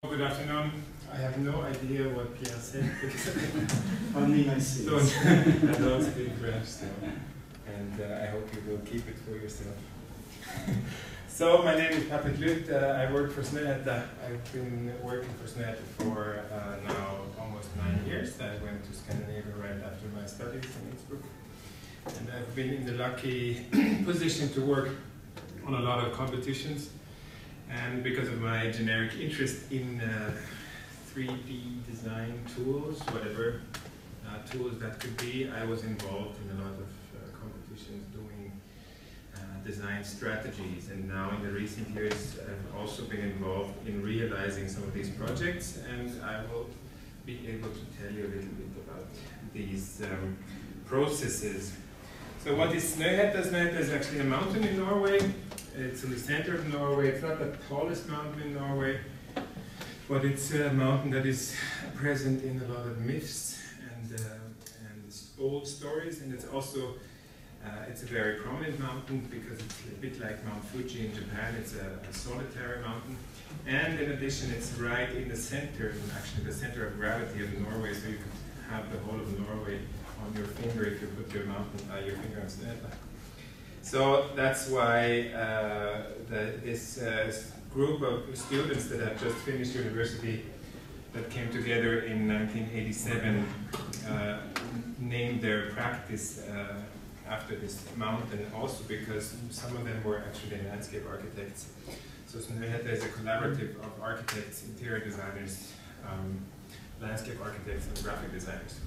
Good afternoon. I have no idea what Pierre said because Only I see. I don't speak French, so, and I hope you will keep it for yourself. So my name is Lueth. I work for Snohetta. I've been working for Snohetta for now almost 9 years. I went to Scandinavia right after my studies in Innsbruck, and I've been in the lucky position to work on a lot of competitions. And because of my generic interest in 3D design tools, whatever tools that could be, I was involved in a lot of competitions doing design strategies. And now in the recent years, I've also been involved in realizing some of these projects, and I will be able to tell you a little bit about these processes. So what is Snohetta? Snohetta is actually a mountain in Norway. It's in the center of Norway. It's not the tallest mountain in Norway, but it's a mountain that is present in a lot of myths and old stories. And it's also it's a very prominent mountain because it's a bit like Mount Fuji in Japan. It's a solitary mountain, and in addition, it's right in the center, actually the center of gravity of Norway. So you could have the whole of Norway on your finger if you put your finger on Snohetta. So that's why this group of students that have just finished university that came together in 1987 named their practice after this mountain, also because some of them were actually landscape architects. So Snohetta is a collaborative of architects, interior designers, landscape architects, and graphic designers.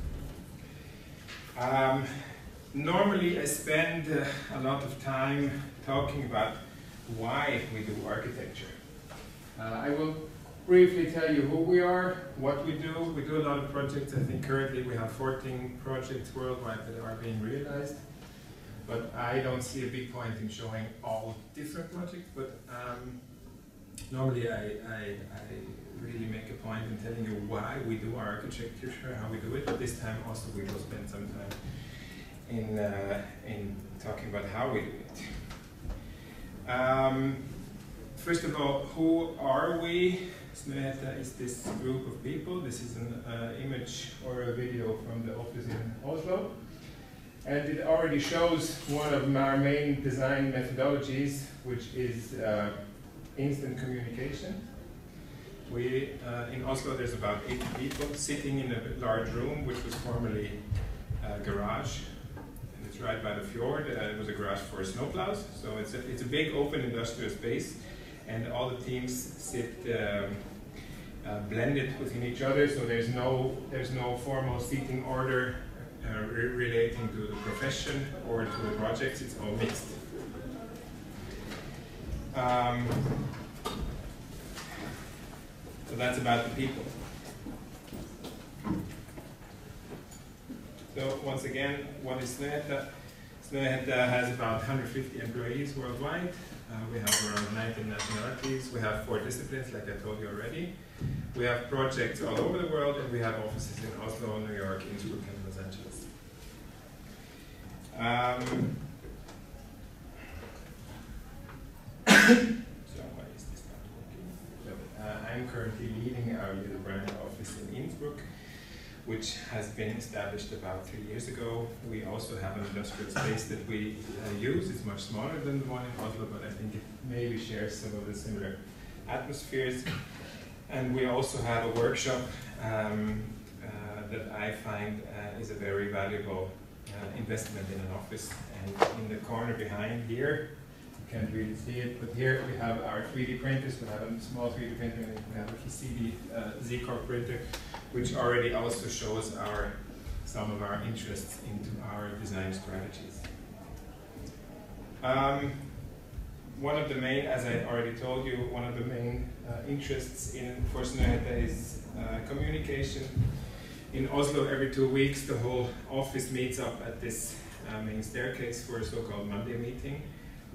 Normally I spend a lot of time talking about why we do architecture. I will briefly tell you who we are, what we do. We do a lot of projects. I think currently we have 14 projects worldwide that are being realized. But I don't see a big point in showing all different projects. But normally I really make a point in telling you why we do our architecture, how we do it. But this time also we will spend some time in talking about how we do it. First of all, who are we? Snohetta is this group of people. This is an image or a video from the office in Oslo. And it already shows one of our main design methodologies, which is instant communication. In Oslo, there's about 80 people sitting in a large room, which was formerly a garage. It's right by the fjord. It was a garage for snowplows. So it's a big open industrial space, and all the teams sit blended within each other. So there's no formal seating order relating to the profession or to the projects. It's all mixed. So that's about the people. So once again, what is Snohetta? Snohetta has about 150 employees worldwide. We have around 19 nationalities. We have 4 disciplines, like I told you already. We have projects all over the world, and we have offices in Oslo, New York, Innsbruck, and Los Angeles. So why is this not working? So, I'm currently leading our little brand office in Innsbruck, which has been established about 3 years ago. We also have an industrial space that we use. It's much smaller than the one in Oslo, but I think it maybe shares some of the similar atmospheres. And we also have a workshop that I find is a very valuable investment in an office. And in the corner behind here, you can't really see it, but here we have our 3D printers. We have a small 3D printer, and we have a CD Z-Corp printer, which already also shows some of our interests into our design strategies. One of the main, as I already told you, one of the main interests for Snohetta is communication. In Oslo, every 2 weeks, the whole office meets up at this main staircase for a so-called Monday meeting,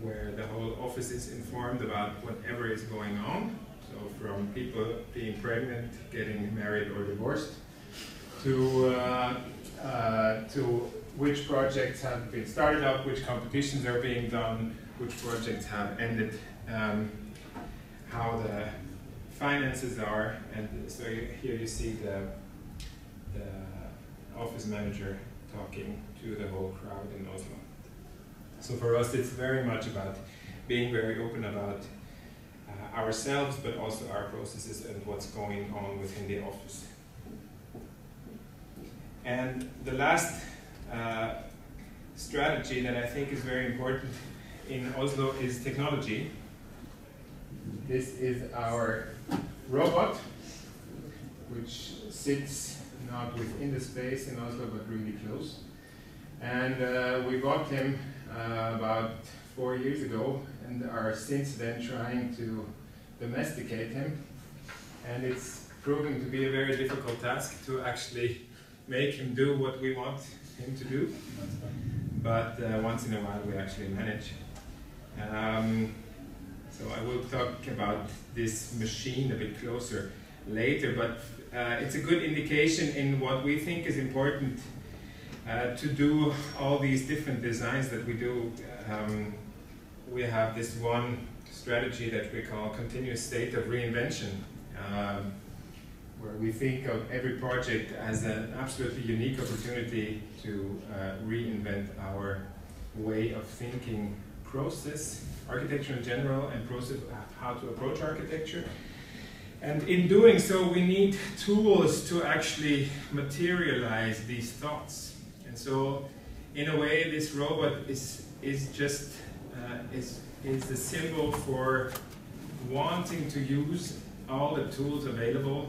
where the whole office is informed about whatever is going on. So from people being pregnant, getting married or divorced, to which projects have been started up, which competitions are being done, which projects have ended, how the finances are, and so here you see the office manager talking to the whole crowd in Oslo. So for us, it's very much about being very open about ourselves, but also our processes and what's going on within the office. And the last strategy that I think is very important in Oslo is technology. This is our robot, which sits not within the space in Oslo, but really close. And we bought him about 4 years ago, and are since then trying to domesticate him. And it's proving to be a very difficult task to actually make him do what we want him to do. But once in a while we actually manage. So I will talk about this machine a bit closer later, but it's a good indication in what we think is important to do all these different designs that we do. We have this one strategy that we call continuous state of reinvention, where we think of every project as an absolutely unique opportunity to reinvent our way of thinking process, architecture in general, and process how to approach architecture. And in doing so, we need tools to actually materialize these thoughts. And so, in a way, this robot is just is a symbol for wanting to use all the tools available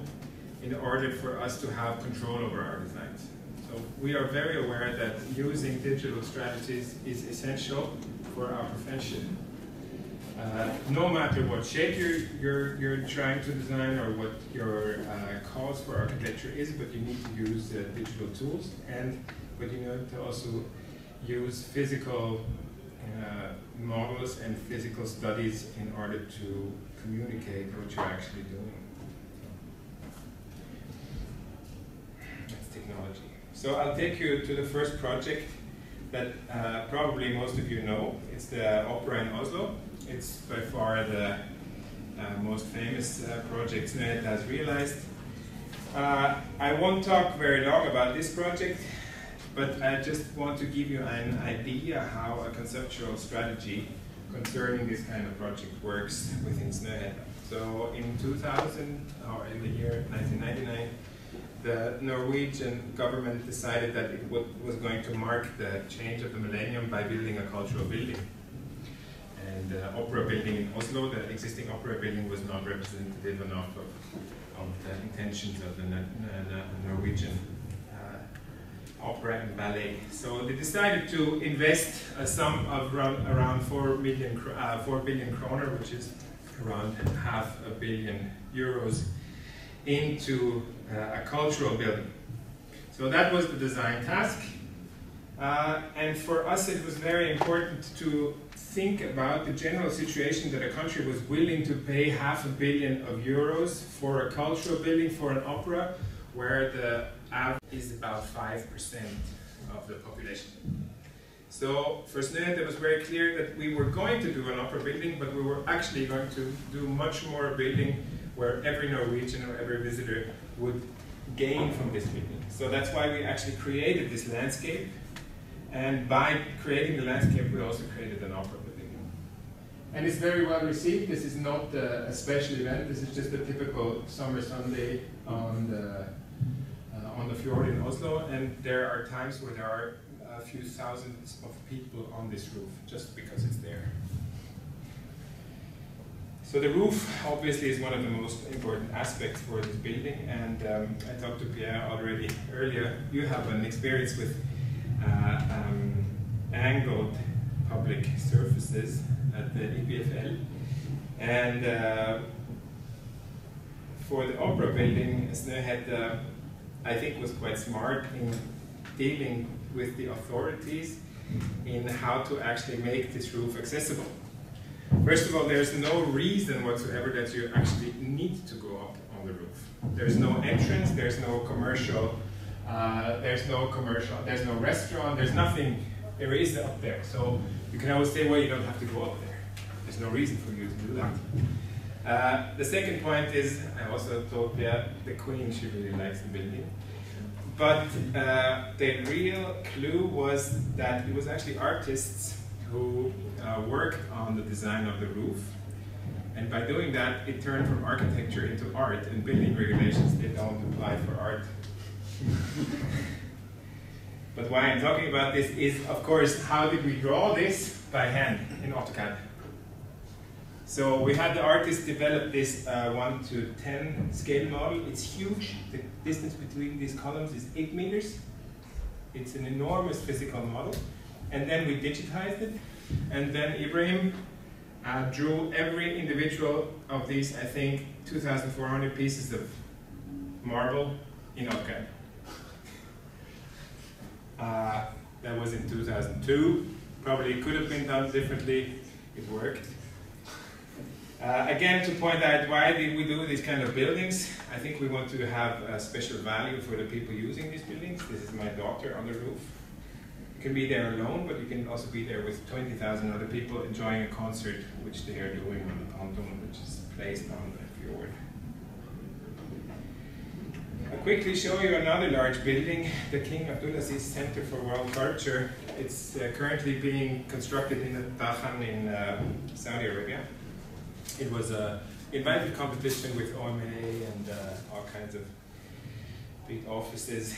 in order for us to have control over our designs. So we are very aware that using digital strategies is essential for our profession. No matter what shape you're trying to design or what your cause for architecture is, but you need to use digital tools, but you need to also use physical models and physical studies in order to communicate what you're actually doing. That's technology. So I'll take you to the first project that probably most of you know. It's the Opera in Oslo. It's by far the most famous project Snohetta has realized. I won't talk very long about this project, but I just want to give you an idea how a conceptual strategy concerning this kind of project works within Snohetta. So in 2000, or in the year 1999, the Norwegian government decided that it was going to mark the change of the millennium by building a cultural building. And the opera building in Oslo, the existing opera building, was not representative enough of the intentions of the Norwegian opera and ballet. So they decided to invest a sum of around 4 billion kroner, which is around €500 million, into a cultural building. So that was the design task. And for us it was very important to think about the general situation that a country was willing to pay €500 million for a cultural building, for an opera, where the average is about 5% of the population. So for Snohetta it was very clear that we were going to do an opera building, but we were actually going to do much more building where every Norwegian or every visitor would gain from this building. So that's why we actually created this landscape. And by creating the landscape, we also created an opera building. And it's very well received. This is not a special event. This is just a typical summer Sunday on the fjord in Oslo. And there are times where there are a few thousands of people on this roof, just because it's there. So the roof, obviously, is one of the most important aspects for this building. And I talked to Pierre already earlier. You have an experience with angled public surfaces at the EPFL, and for the opera building, Snohetta, I think, was quite smart in dealing with the authorities in how to actually make this roof accessible. First of all, there's no reason whatsoever that you actually need to go up on the roof. There's no entrance, there's no commercial. There's no restaurant, there's nothing there is up there. So you can always say, well, you don't have to go up there. There's no reason for you to do that. The second point is, I also told Pierre, the Queen, she really likes the building. But the real clue was that it was actually artists who worked on the design of the roof. And by doing that, it turned from architecture into art, and building regulations, they don't apply for art. But why I'm talking about this is, of course, how did we draw this? By hand, in AutoCAD. So we had the artist develop this 1 to 10 scale model. It's huge. The distance between these columns is 8 meters. It's an enormous physical model. And then we digitized it. And then Ibrahim drew every individual of these, I think, 2,400 pieces of marble in AutoCAD. That was in 2002. Probably it could have been done differently. It worked. Again, to point out why did we do these kind of buildings, I think we want to have a special value for the people using these buildings. This is my daughter on the roof. You can be there alone, but you can also be there with 20,000 other people enjoying a concert, which they are doing on the pontoon, which is placed on the fjord. I'll quickly show you another large building, the King Abdulaziz Center for World Culture. It's currently being constructed in the Dahan in Saudi Arabia. It was an invited competition with OMA and all kinds of big offices.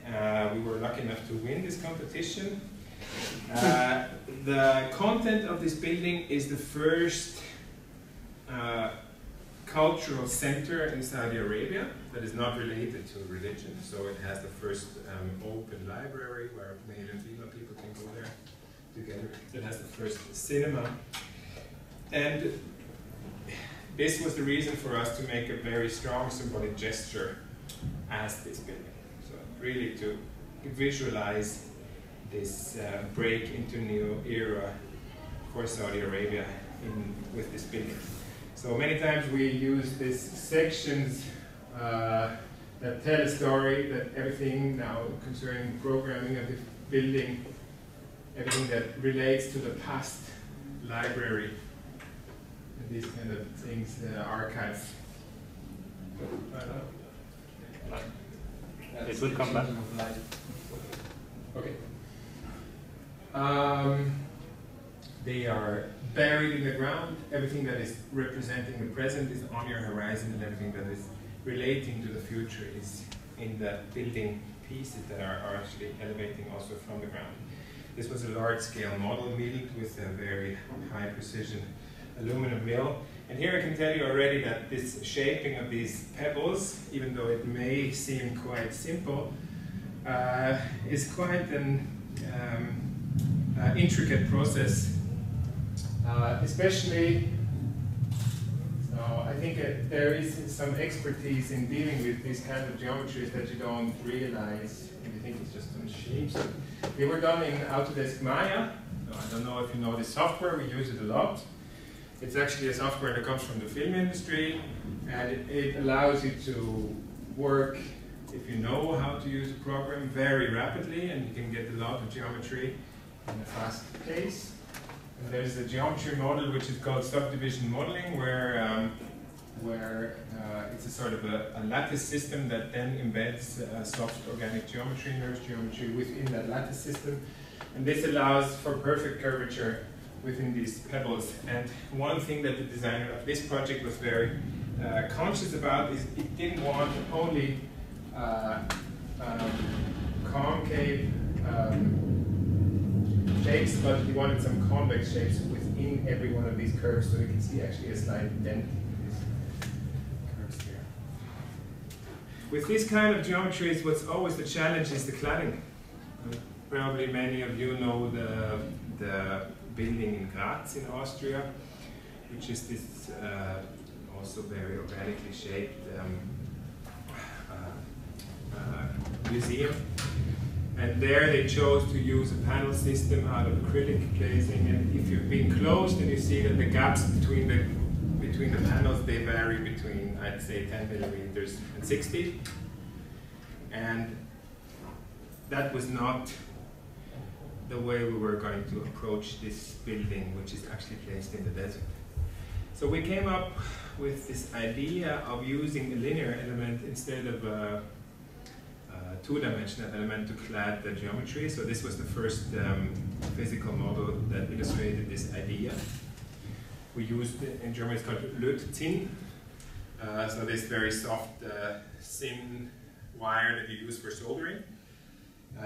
We were lucky enough to win this competition. The content of this building is the first cultural center in Saudi Arabia that is not related to religion. So it has the first open library where male and female people can go there together. It has the first cinema. And this was the reason for us to make a very strong symbolic gesture as this building. So really to visualize this break into new era for Saudi Arabia with this building. So many times we use these sections that tell a story, that everything now concerning programming of the building, everything that relates to the past library, and these kind of things, archives. It will come back. Okay. They are buried in the ground. Everything that is representing the present is on your horizon, and everything that is relating to the future is in the building pieces that are actually elevating also from the ground. This was a large-scale model milled with a very high precision aluminum mill. And here I can tell you already that this shaping of these pebbles, even though it may seem quite simple, is quite an intricate process. Especially, so I think there is some expertise in dealing with these kind of geometries that you don't realize if you think it's just some shapes. They were done in Autodesk Maya. So I don't know if you know this software, we use it a lot. It's actually a software that comes from the film industry, and it allows you to work, if you know how to use a program, very rapidly, and you can get a lot of geometry in a fast pace. And there's a geometry model which is called subdivision modeling, where it's a sort of a lattice system that then embeds soft organic geometry, nurse geometry within that lattice system. And this allows for perfect curvature within these pebbles. And one thing that the designer of this project was very conscious about is it didn't want only concave shapes, but he wanted some convex shapes within every one of these curves, so you can see actually a slight dent in these curves here. With this kind of geometries, what's always the challenge is the cladding. Probably many of you know the building in Graz in Austria, which is this also very organically shaped museum. And there they chose to use a panel system out of acrylic glazing. And if you've been close, then you see that the gaps between the panels, they vary between, I'd say, 10 millimeters and 60. And that was not the way we were going to approach this building, which is actually placed in the desert. So we came up with this idea of using a linear element instead of a two-dimensional element to clad the geometry. So this was the first physical model that illustrated this idea. We used, in German it's called Lueth, so this very soft, thin wire that you use for soldering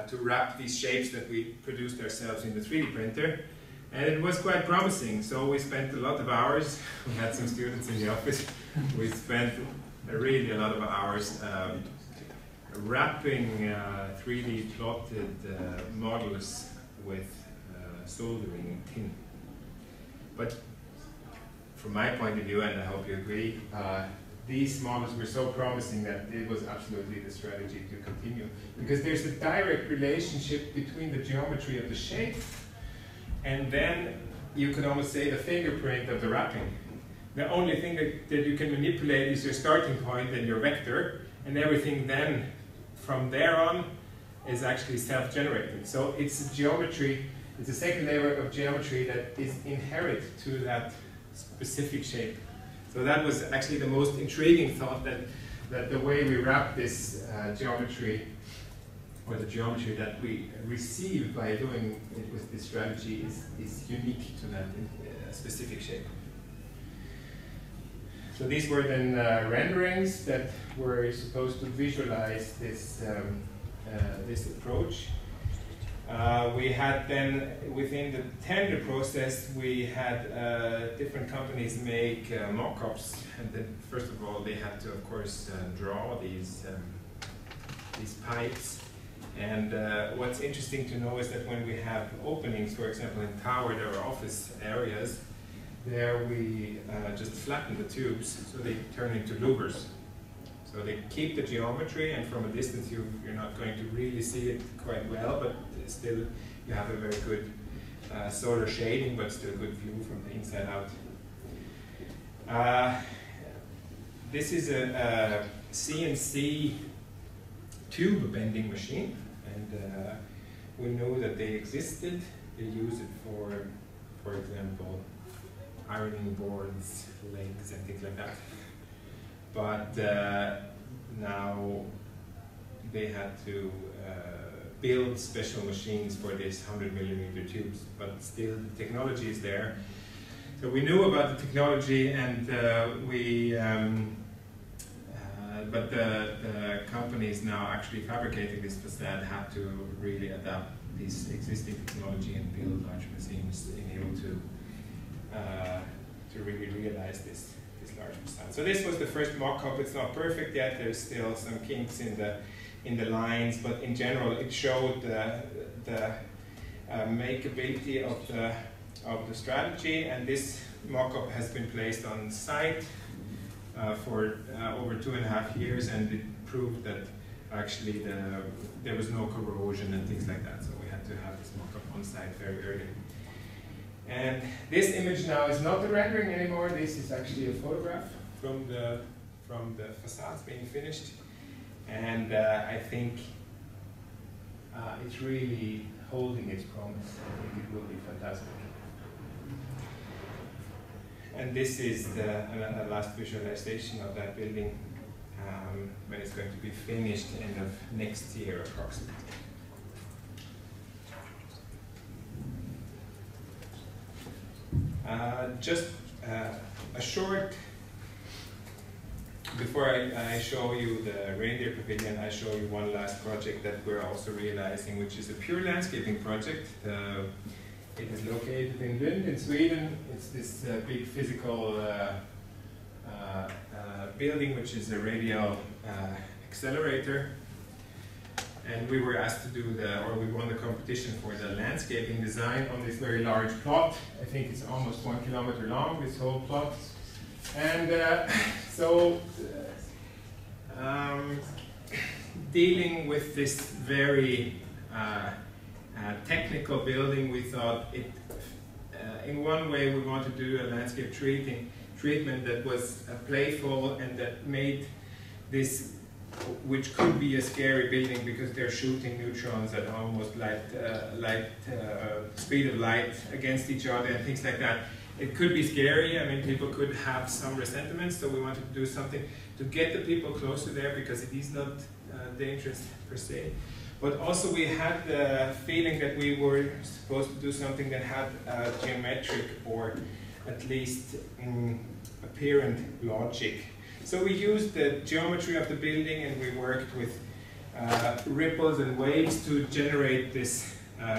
to wrap these shapes that we produced ourselves in the 3D printer. And it was quite promising, so we spent a lot of hours. We had some students in the office. We spent really a lot of hours wrapping 3D plotted models with soldering tin. But from my point of view, and I hope you agree, these models were so promising that it was absolutely the strategy to continue. Because there's a direct relationship between the geometry of the shape and then you could almost say the fingerprint of the wrapping. The only thing that you can manipulate is your starting point and your vector, and everything then from there on is actually self-generated. So it's a geometry, it's a second layer of geometry that is inherent to that specific shape. So that was actually the most intriguing thought, that the way we wrap this geometry, or the geometry that we receive by doing it with this strategy is unique to that specific shape. So these were then renderings that were supposed to visualize this, this approach. We had then, within the tender process, we had different companies make mock-ups, and then first of all they had to, of course, draw these pipes. And what's interesting to know is that when we have openings, for example in tower, there are office areas, there we just flatten the tubes so they turn into louvers. So they keep the geometry, and from a distance you're not going to really see it quite well, but still you have a very good solar shading, but still good view from the inside out. This is a CNC tube bending machine, and we know that they existed. They use it for example, ironing boards, legs, and things like that. But now they had to build special machines for these 100mm tubes, but still the technology is there. So we knew about the technology, and but the companies now actually fabricating this facade had to really adapt this existing technology and build large machines in able to really realize this large facade. So this was the first mock-up. It's not perfect yet. There's still some kinks in the lines, but in general it showed the makeability of the strategy. And this mock-up has been placed on site for over 2.5 years, and it proved that actually there was no corrosion and things like that. So we had to have this mock-up on site very early. And this image now is not a rendering anymore. This is actually a photograph from the facades being finished. And I think it's really holding its promise. I think it will be fantastic. And this is the last visualization of that building when it's going to be finished end of next year approximately. Just a short, before I show you the reindeer pavilion, I show you one last project that we're also realizing, which is a pure landscaping project. It is located in Lund in Sweden. It's this big physical building, which is a radial accelerator. And we were asked to do we won the competition for the landscaping design on this very large plot. I think it's almost 1 kilometer long, this whole plot. And dealing with this very technical building, we thought in one way we want to do a landscape treatment that was playful and that made this, which could be a scary building because they're shooting neutrons at almost light speed of light against each other and things like that. it could be scary. I mean, people could have some resentment, so we wanted to do something to get the people closer there, because it is not dangerous per se. But also we had the feeling that we were supposed to do something that had geometric, or at least apparent logic. So we used the geometry of the building, and we worked with ripples and waves to generate this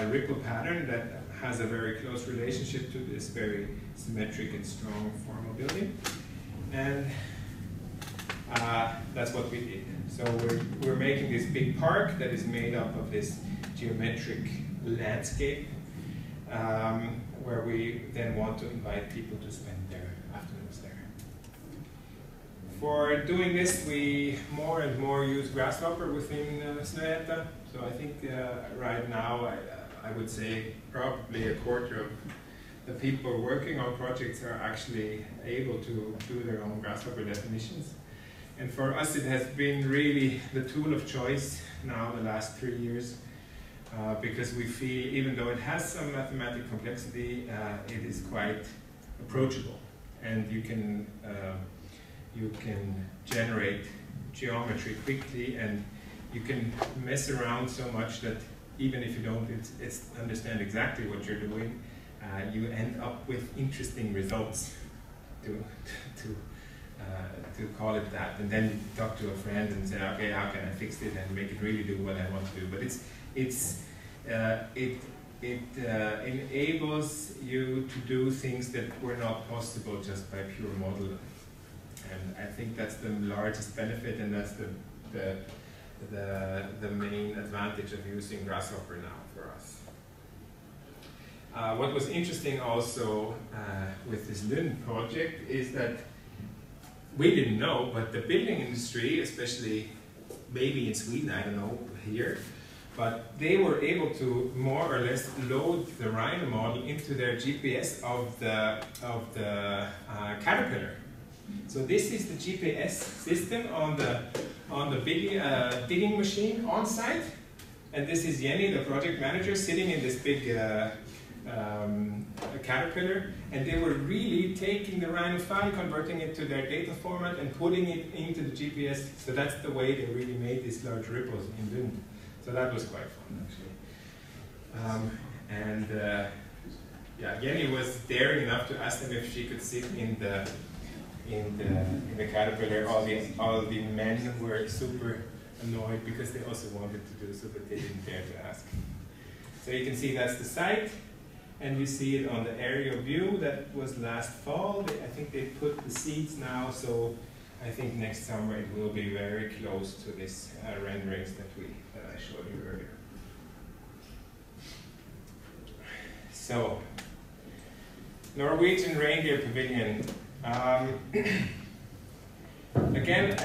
ripple pattern that has a very close relationship to this very symmetric and strong formal building. And that's what we did. So we're making this big park that is made up of this geometric landscape, where we then want to invite people to spend their afternoons there. For doing this, we more and more use Grasshopper within Snohetta. So I think right now, I would say probably a quarter of the people working on projects are actually able to do their own Grasshopper definitions. And for us, it has been really the tool of choice now the last 3 years, because we feel, even though it has some mathematical complexity, it is quite approachable, and you can generate geometry quickly, and you can mess around so much that even if you don't understand exactly what you're doing, you end up with interesting results, to call it that. And then you talk to a friend and say, okay, how can I fix it and make it really do what I want to do? But it enables you to do things that were not possible just by pure modeling. And I think that's the largest benefit, and that's the main advantage of using Grasshopper now for us. What was interesting also with this Lund project is that we didn't know, but the building industry, especially maybe in Sweden, I don't know, here, but they were able to more or less load the Rhino model into their GPS of the Caterpillar. So this is the GPS system on the digging machine on site, and this is Jenny, the project manager, sitting in this big Caterpillar, and they were really taking the Rhino file, converting it to their data format, and putting it into the GPS. So that's the way they really made these large ripples in Lund. So that was quite fun, actually. Yeah, Jenny was daring enough to ask them if she could sit in the Caterpillar. All the men were super annoyed because they also wanted to do so, but they didn't dare to ask. So you can see that's the site, and you see it on the aerial view. That was last fall. I think they put the seeds now, so I think next summer it will be very close to this renderings that I showed you earlier. So, Norwegian Reindeer Pavilion. Again,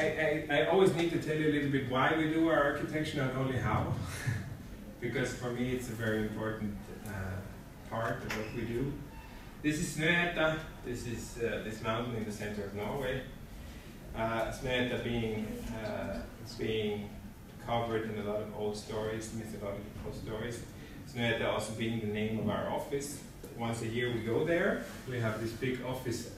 I always need to tell you a little bit why we do our architecture, not only how, because for me it's a very important part of what we do. This is Snohetta. This is this mountain in the center of Norway. Snohetta being covered in a lot of old stories, mythological stories. Snohetta also being the name of our office. Once a year we go there. We have this big office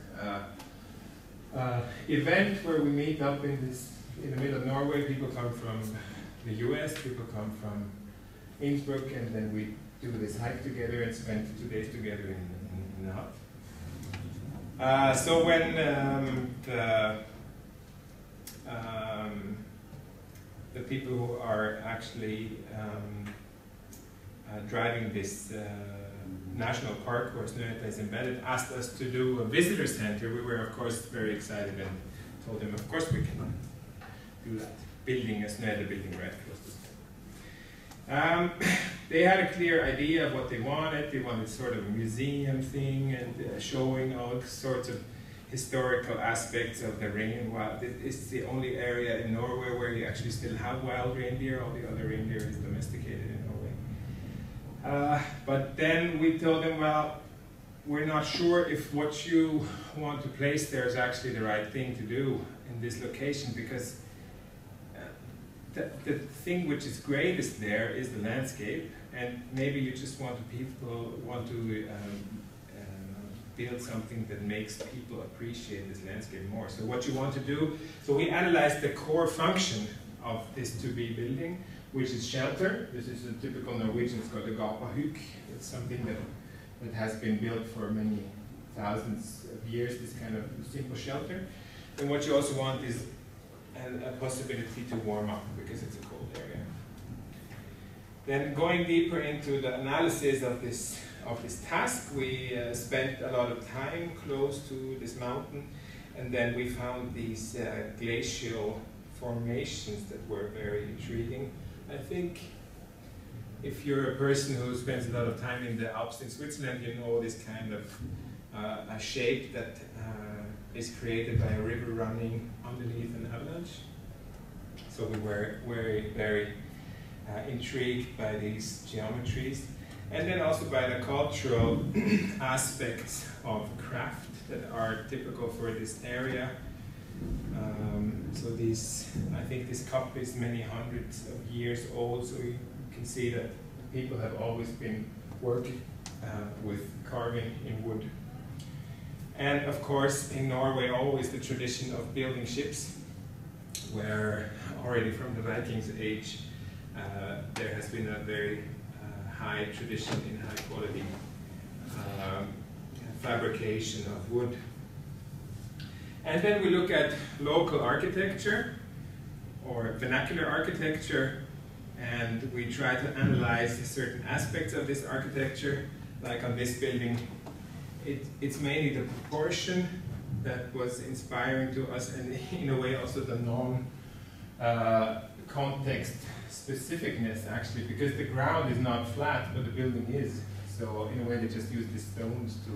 event where we meet up in the middle of Norway. People come from the US, people come from Innsbruck, and then we do this hike together and spend 2 days together in the hut. So when the people who are actually driving this national park where Snohetta is embedded asked us to do a visitor center, we were of course very excited and told them of course we can do that. Building a Snohetta building right close to Snohetta. They had a clear idea of what they wanted. They wanted sort of a museum thing and showing all sorts of historical aspects of the reindeer. Well, it's the only area in Norway where you actually still have wild reindeer. All the other reindeer is domesticated in Norway. But then we told them, well, we're not sure if what you want to place there is actually the right thing to do in this location, because the thing which is greatest there is the landscape, and maybe you just want people want to build something that makes people appreciate this landscape more. So what you want to do, so we analyzed the core function of this to-be building, which is shelter. This is a typical Norwegian, it's called a gapahuk. It's something that has been built for many thousands of years, this kind of simple shelter. And what you also want is a possibility to warm up, because it's a cold area. Then going deeper into the analysis of this task, we spent a lot of time close to this mountain, and then we found these glacial formations that were very intriguing. I think if you're a person who spends a lot of time in the Alps in Switzerland, you know this kind of a shape that is created by a river running underneath an avalanche. So we were very intrigued by these geometries, and then also by the cultural aspects of craft that are typical for this area. So I think this cup is many hundreds of years old, so you can see that people have always been working with carving in wood. And of course, in Norway, always the tradition of building ships, where already from the Vikings age, there has been a very high tradition in high quality fabrication of wood. And then we look at local architecture, or vernacular architecture, and we try to analyze certain aspects of this architecture. Like on this building, it's mainly the proportion that was inspiring to us, and in a way also the non-context specificness, actually, because the ground is not flat, but the building is. So in a way they just use these stones to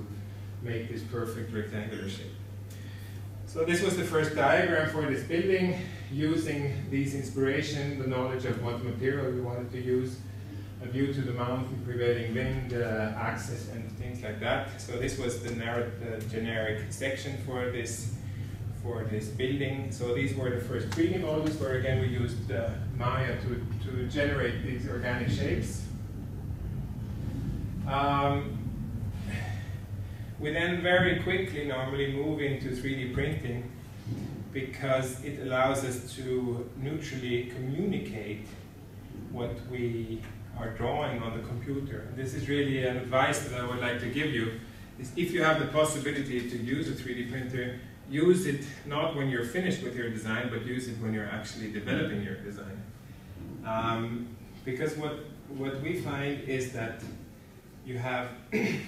make this perfect rectangular shape. So this was the first diagram for this building, using these inspiration, the knowledge of what material we wanted to use, a view to the mountain, prevailing wind, access, and things like that. So this was the generic section for this building. So these were the first 3D models, where again we used Maya to generate these organic shapes. We then very quickly normally move into 3D printing, because it allows us to neutrally communicate what we are drawing on the computer. And this is really an advice that I would like to give you, is if you have the possibility to use a 3D printer, use it not when you're finished with your design, but use it when you're actually developing your design. Because what we find is that you have,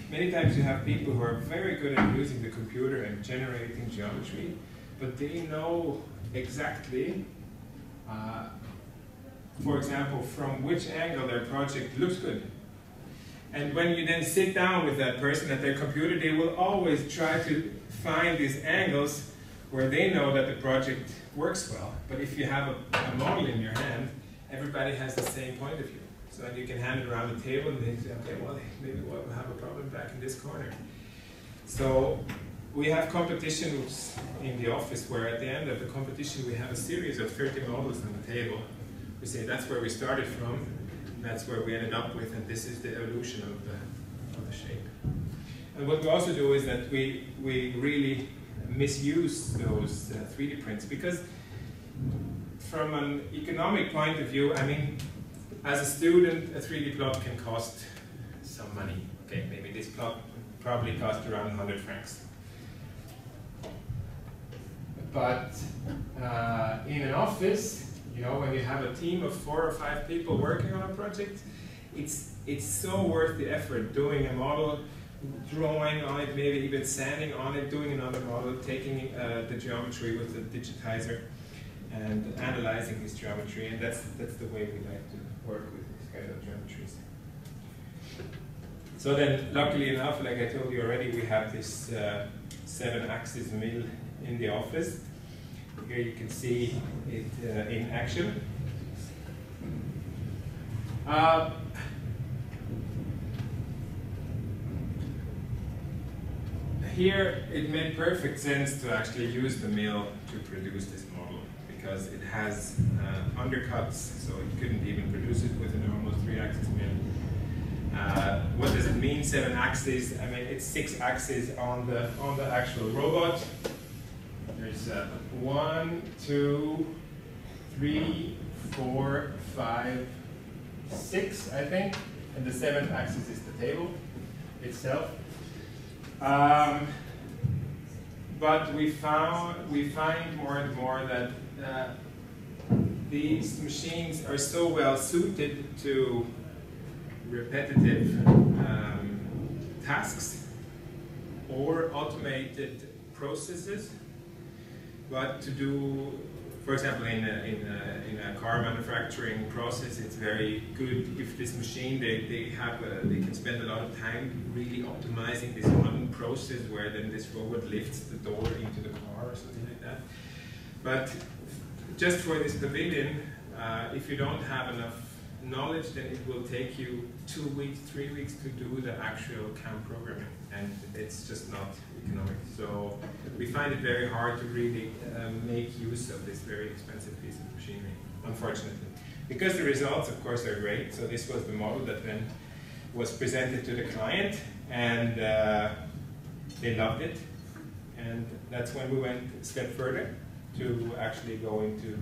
many times you have people who are very good at using the computer and generating geometry, but they know exactly, for example, from which angle their project looks good. And when you then sit down with that person at their computer, they will always try to find these angles where they know that the project works well. But if you have a model in your hand, everybody has the same point of view. So then you can hand it around the table and they say, okay, well, maybe we'll have a problem back in this corner. So we have competitions in the office where at the end of the competition we have a series of 30 models on the table. We say that's where we started from, and that's where we ended up with, and this is the evolution of the shape. And what we also do is that we really misuse those 3D prints, because from an economic point of view, I mean, as a student, a 3D plot can cost some money. Okay, maybe this plot probably cost around 100 francs. But in an office, you know, when you have a team of 4 or 5 people working on a project, it's so worth the effort doing a model, drawing on it, maybe even sanding on it, doing another model, taking the geometry with the digitizer, and analyzing this geometry, and that's the way we like to work with these kind of geometries. So then, luckily enough, like I told you already, we have this 7-axis mill in the office. Here you can see it in action. Here it made perfect sense to actually use the mill to produce this model, because it has undercuts, so you couldn't even produce it with a normal 3-axis mill. What does it mean, 7 axes? I mean, it's 6 axes on the actual robot. There's 1, 2, 3, 4, 5, 6, I think, and the 7th axis is the table itself. But we find more and more that these machines are so well suited to repetitive tasks or automated processes, but to do, for example, in a car manufacturing process, it's very good if this machine, they can spend a lot of time really optimizing this one process where then this robot lifts the door into the car or something like that. But just for this pavilion, if you don't have enough knowledge, then it will take you 2 weeks, 3 weeks to do the actual CAM programming, and it's just not economic. So we find it very hard to really make use of this very expensive piece of machinery, unfortunately. Because the results, of course, are great. So this was the model that then was presented to the client, and they loved it. And that's when we went a step further to actually go into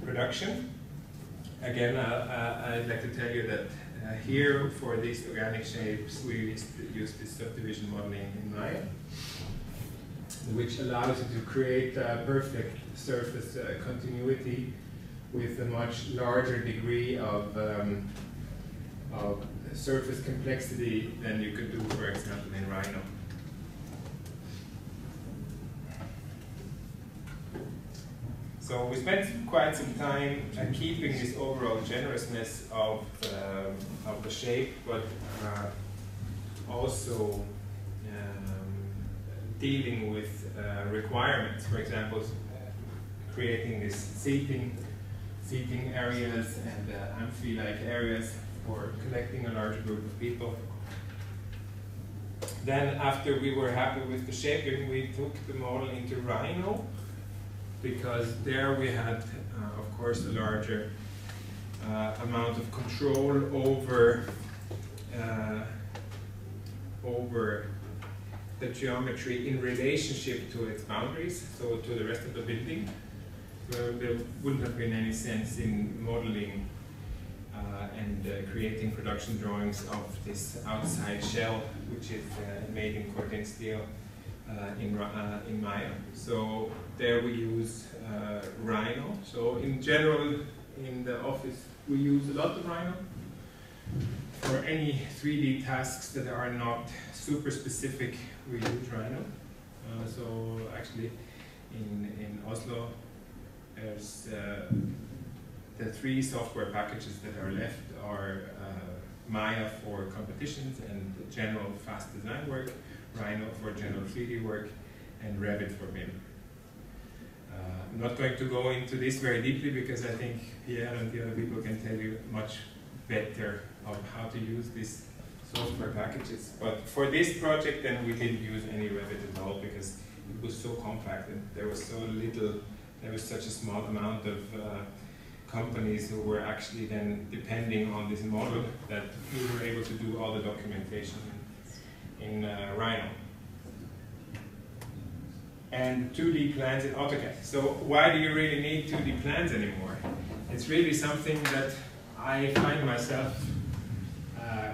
production. Again, I'd like to tell you that here, for these organic shapes, we use this subdivision modeling in Maya, which allows you to create a perfect surface continuity with a much larger degree of surface complexity than you could do, for example, in Rhino. So we spent quite some time keeping this overall generousness of the shape, but also dealing with requirements. For example, creating this seating areas and amphi-like areas for collecting a large group of people. Then, after we were happy with the shaping, we took the model into Rhino, because there we had, of course, a larger amount of control over the geometry in relationship to its boundaries, so to the rest of the building. So there wouldn't have been any sense in modeling and creating production drawings of this outside shell, which is made in corten steel in Maya. So there we use Rhino. So in general, in the office, we use a lot of Rhino. For any 3D tasks that are not super specific, we use Rhino. So actually, in Oslo, there's the 3 software packages that are left are Maya for competitions and general fast design work, Rhino for general 3D work, and Revit for BIM. I'm not going to go into this very deeply because I think Pierre and the other people can tell you much better of how to use these software packages. But for this project, then we didn't use any Revit at all because it was so compact and there was so little, there was such a small amount of companies who were actually then depending on this model that we were able to do all the documentation in Rhino. And 2D plans in AutoCAD. So why do you really need 2D plans anymore? It's really something that I find myself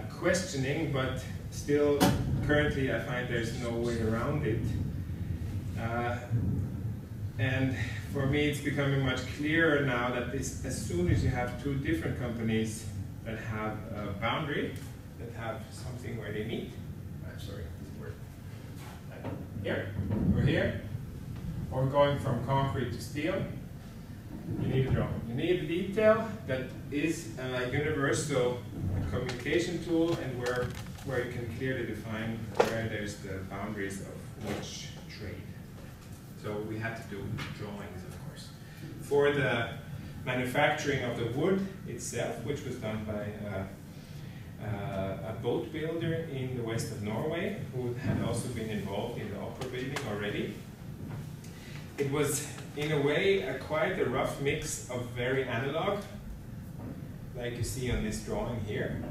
questioning, but still currently I find there's no way around it. And for me it's becoming much clearer now that as soon as you have 2 different companies that have a boundary, that have something where they meet, I'm sorry, this word, here, or here, or going from concrete to steel, you need a drawing. You need a detail that is a universal communication tool and where you can clearly define where there's the boundaries of which trade. So we had to do drawings, of course. For the manufacturing of the wood itself, which was done by a boat builder in the west of Norway, who had also been involved in the opera building already. It was, in a way, quite a rough mix of very analog, like you see on this drawing here,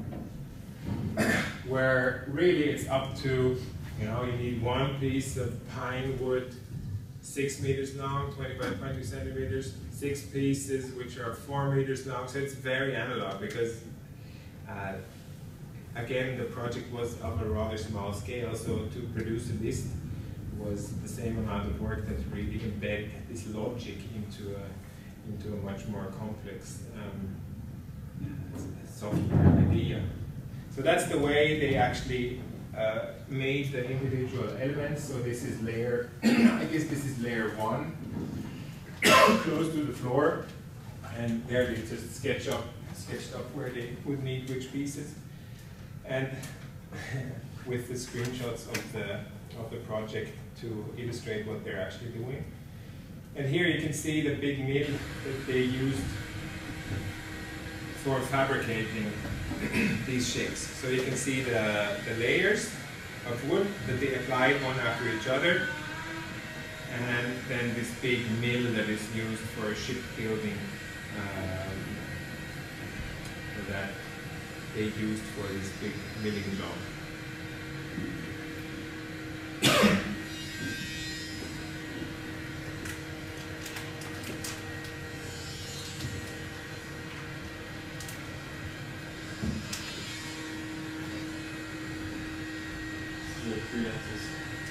where really it's up to, you know, you need one piece of pine wood, 6 meters long, 20 by 20 centimeters, 6 pieces which are 4 meters long, so it's very analog because again, the project was of a rather small scale, so to produce a list was the same amount of work that really embed this logic into a much more complex software idea. So that's the way they actually made the individual elements. So this is layer, I guess this is layer 1, close to the floor, and there they just sketched up where they would need which pieces, and with the screenshots of the project to illustrate what they're actually doing. And here you can see the big mill that they used for fabricating these shapes. So you can see the layers of wood that they applied one after each other, and then this big mill that is used for shipbuilding that they used for this big milling job.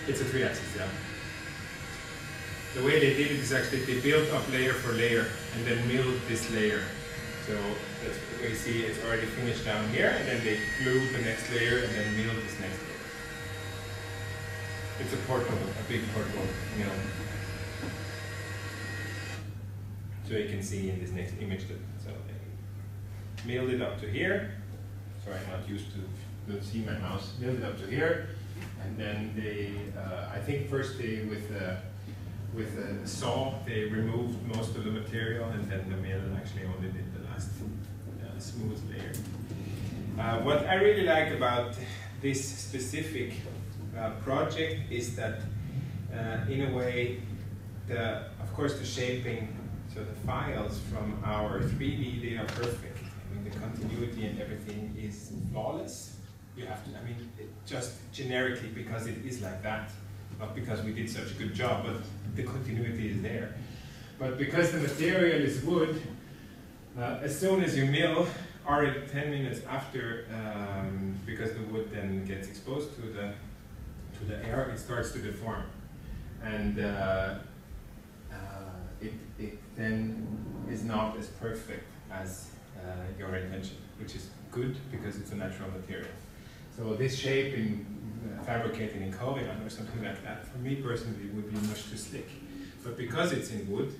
It's a 3-axis, yeah. The way they did it is actually they built up layer for layer and then milled this layer. So that's what you see, it's already finished down here, and then they glued the next layer and then milled this next layer. It's a portable, a big portable mill. So you can see in this next image that so they milled it up to here. Sorry, I'm not used to see my mouse. Milled it up to here. And then they, I think first they, with a saw, they removed most of the material, and then the mill actually only did the last smooth layer. What I really like about this specific project is that, in a way, of course the shaping, so the files from our 3D, they are perfect. I mean, the continuity and everything is flawless. You have to, I mean, just generically because it is like that, not because we did such a good job, but the continuity is there. But because the material is wood, as soon as you mill, or 10 minutes after, because the wood then gets exposed to the air, it starts to deform, and it then is not as perfect as your intention, which is good because it's a natural material. So this shape in fabricated in Covion or something like that, for me personally, would be much too slick. But because it's in wood,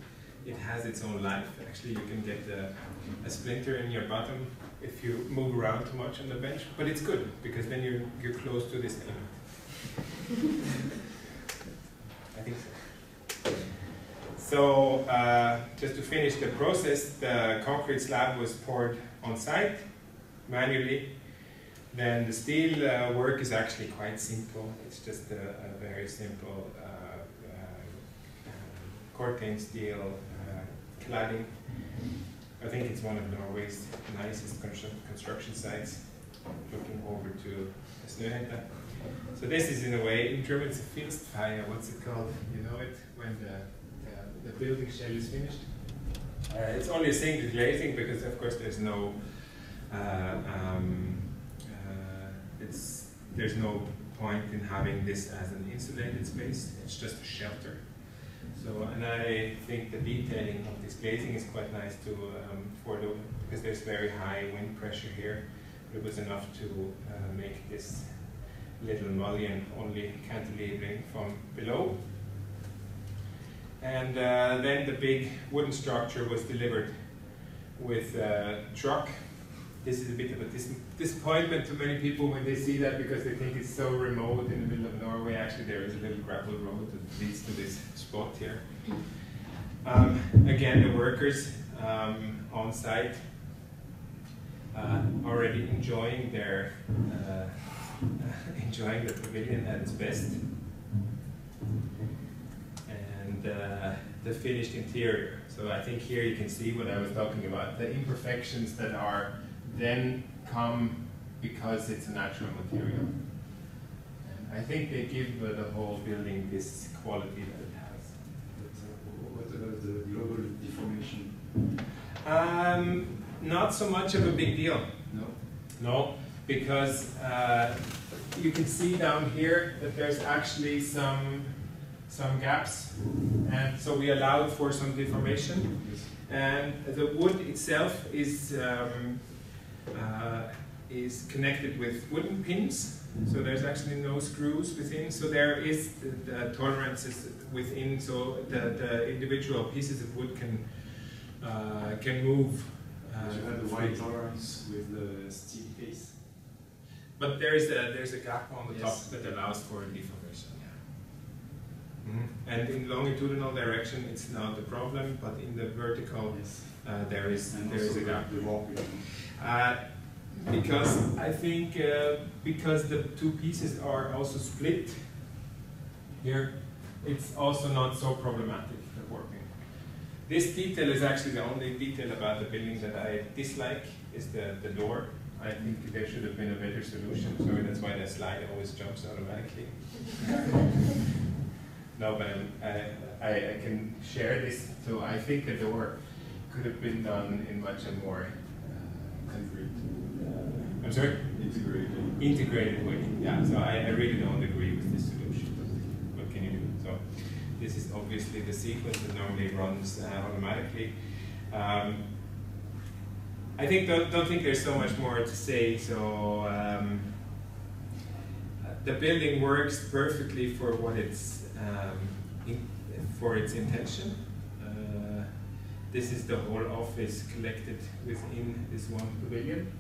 it has its own life. Actually, you can get a splinter in your bottom if you move around too much on the bench. But it's good because then you're close to this element. I think so. So just to finish the process, the concrete slab was poured on site manually. Then the steel work is actually quite simple. It's just a very simple corten steel cladding. I think it's one of Norway's nicest construction sites, looking over to Snohetta. So this is, in a way, in German it's a Filzfeier. What's it called? You know it? When the building shell is finished. It's only a single glazing because, of course, there's no there's no point in having this as an insulated space. It's just a shelter. So, and I think the detailing of this glazing is quite nice to because there's very high wind pressure here. It was enough to make this little mullion only cantilevering from below. And then the big wooden structure was delivered with a truck. This is a bit of a disappointment to many people when they see that because they think it's so remote in the middle of Norway. Actually, there is a little gravel road that leads to this spot here. Again, the workers on site already enjoying enjoying the pavilion at its best, and the finished interior. So I think here you can see what I was talking about, the imperfections that are then come because it's a natural material. And I think they give the whole building this quality that it has. What about the global deformation? Not so much of a big deal. No? No, because you can see down here that there's actually some gaps, and so we allowed for some deformation. Yes. And the wood itself is connected with wooden pins, so there's actually no screws within. So there is the tolerances within, so the individual pieces of wood can move. You have the wide tolerance with the steel case. But there's a gap on the Yes. top that allows for deformation. Yeah. Mm-hmm. And in longitudinal direction, it's not a problem, but in the vertical, Yes. there is a gap. The warping. Because I think because the two pieces are also split here, it's also not so problematic, the warping. This detail is actually the only detail about the building that I dislike, is the door. I think there should have been a better solution, so that's why the slide always jumps automatically. No, but I can share this, so I think the door could have been done in much a more I'm sorry? Integrated way, yeah. So I really don't agree with this solution, but what can you do? So this is obviously the sequence that normally runs automatically. I think don't think there's so much more to say. So the building works perfectly for what it's for its intention. This is the whole office collected within this one pavilion.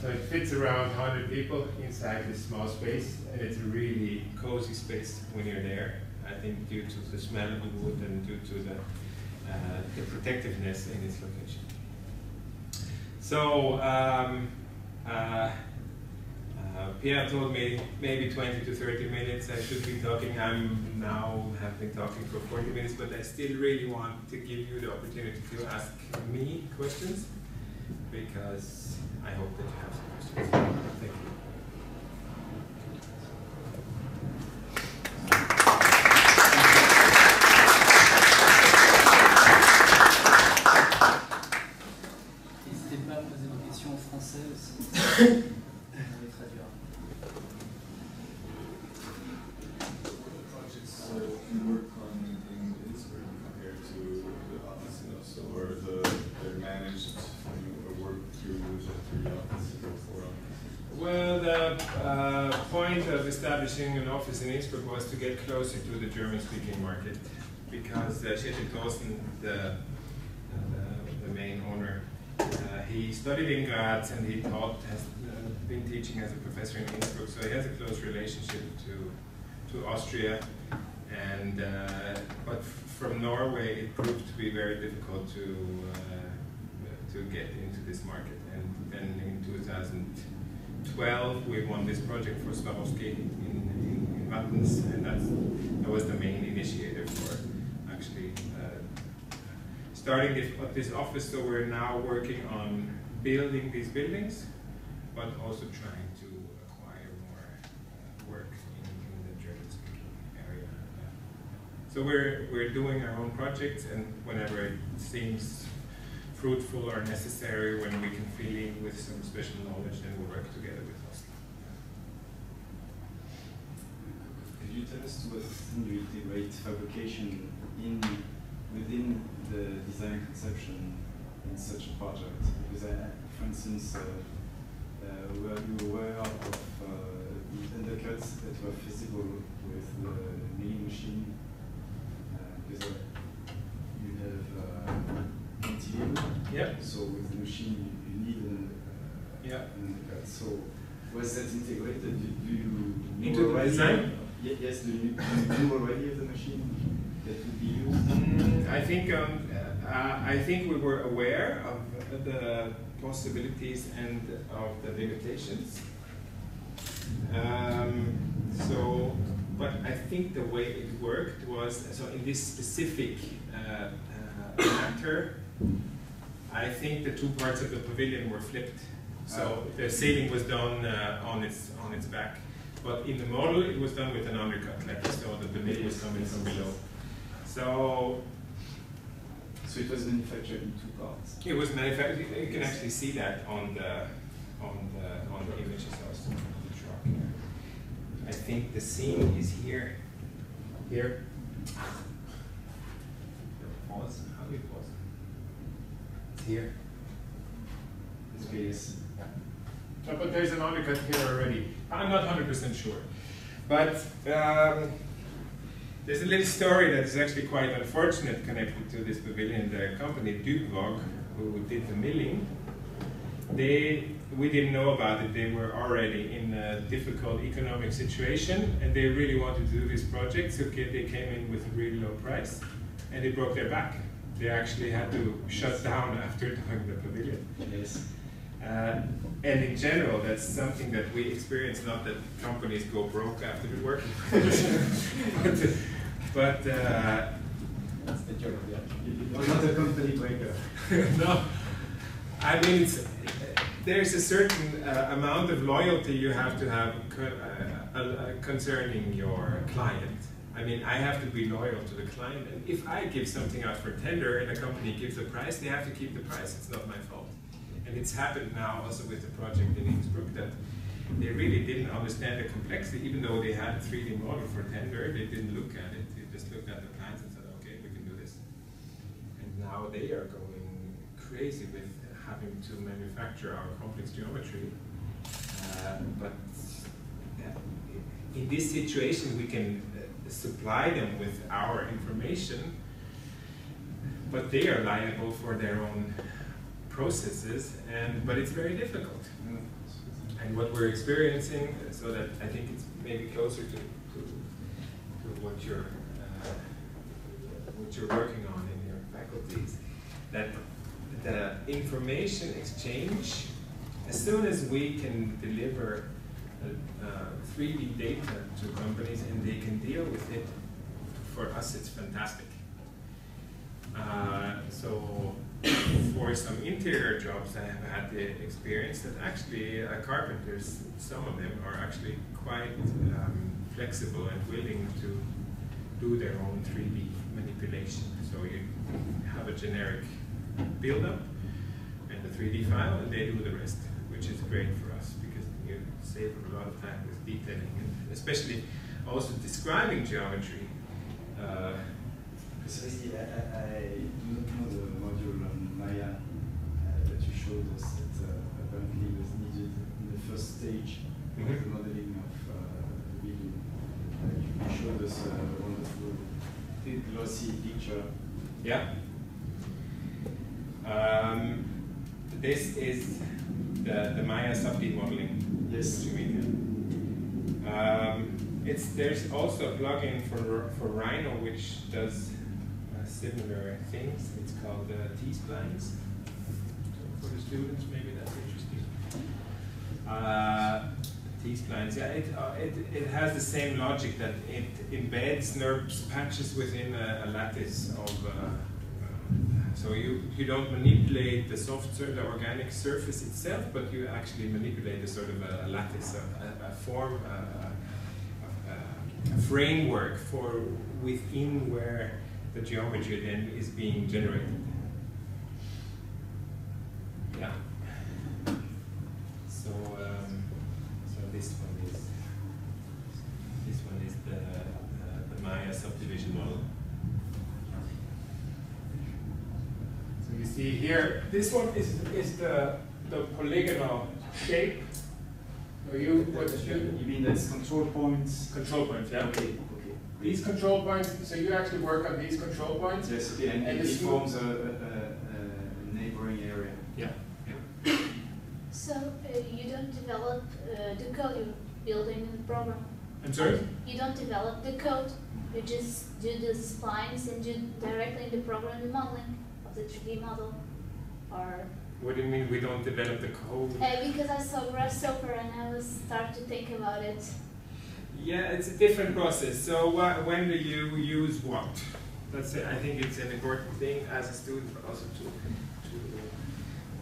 So it fits around 100 people inside this small space, and it's a really cozy space when you're there. I think due to the smell of the wood and due to the protectiveness in its location. So Pierre told me maybe 20 to 30 minutes I should be talking. I'm now have been talking for 40 minutes, but I still really want to give you the opportunity to ask me questions, because I hope that you have some questions. Thank you. N'hésitez pas à poser des questions en français aussi. Je vais traduire. Projects you work on in Innsbruck compared to the office in Oslo, or they're managed or work through the office or for office? Well, the point of establishing an office in Innsbruck was to get closer to the German-speaking market, because Kjetil Thorsen, the main owner, he studied in Graz and he has been teaching as a professor in Innsbruck, so he has a close relationship to Austria. And but from Norway, it proved to be very difficult to get into this market. And then in 2012, we won this project for Swarovski in Wattens, and that was the main initiator for actually starting this office. So we're now working on building these buildings, but also trying to acquire more work in the German-speaking area. So we're doing our own projects, and whenever it seems fruitful or necessary, when we can fill in with some special knowledge, then we'll work together with us. Could you tell us to what extent you integrate fabrication within the design conception in such a project? Because for instance, were you aware of the undercuts that were feasible with the milling machine? Because you have cantilever. Yep. So with the machine, you need an undercut. So was that integrated? Do you into the design? Yes. Do you know already of the machine that would be used? I think we were aware of the possibilities and of the limitations. But I think the way it worked was, so in this specific matter, I think the two parts of the pavilion were flipped. So the ceiling was done on its back. But in the model, it was done with an undercut, like you saw that the mill was coming from below. So it was manufactured in two parts. it was manufactured. You can actually see that on the images also of the truck. I think the seam is here. Here. Pause. How do you pause? It's here. It's base. No, but there's an undercut here already. I'm not 100% sure. But there's a little story that is actually quite unfortunate connected to this pavilion. The company Dugvog, who did the milling, we didn't know about it. They were already in a difficult economic situation, and they really wanted to do this project, so they came in with a really low price, and they broke their back. They actually had to shut down after doing the pavilion. Yes. And in general, that's something that we experience, not that companies go broke after the work. but That's the joke, yeah. You're not a company breaker. no, I mean, there's a certain amount of loyalty you have to have concerning your client. I mean, I have to be loyal to the client, and if I give something out for tender and a company gives a price, they have to keep the price. It's not my fault. And it's happened now also with the project in Innsbruck that they really didn't understand the complexity. Even though they had a 3D model for tender, they didn't look at it. They just looked at the plans and said, okay, we can do this. And now they are going crazy with having to manufacture our complex geometry. But in this situation, we can supply them with our information, but they are liable for their own processes, but it's very difficult. And what we're experiencing, so that I think it's maybe closer to what you're working on in your faculties, that the information exchange, as soon as we can deliver 3D data to companies and they can deal with it, for us it's fantastic. So for some interior jobs, I have had the experience that actually carpenters, some of them are actually quite flexible and willing to do their own 3D manipulation. So you have a generic build-up and the 3D file, and they do the rest, which is great for us because you save a lot of time with detailing, and especially also describing geometry. Precisely, I do not know the module on Maya that you showed us that apparently was needed in the first stage of the modeling of the building. You showed us a wonderful glossy picture. Yeah. This is the Maya sub-D modeling. Yes. What you mean, yeah. There's also a plugin for Rhino which does similar things. It's called T-splines. So for the students, maybe that's interesting. T-splines, yeah, it has the same logic that it embeds NURBS patches within a lattice of. So you don't manipulate the the organic surface itself, but you actually manipulate a sort of a lattice, a form, a framework for within where the geometry then is being generated. Yeah. So this one is the Maya subdivision model. So you see here, this one is the polygonal shape. So you mean that's control points? Control points, yeah. Okay. These control points, so you actually work on these control points. Yes, okay, and it forms a neighboring area. Yeah. So you don't develop the code you're building in the program? I'm sorry? You don't develop the code, you just do the splines and do directly the program the modeling of the 3D model? Or What do you mean we don't develop the code? because I saw Grasshopper and I was starting to think about it. Yeah, it's a different process. So when do you use what? That's it. I think it's an important thing as a student, but also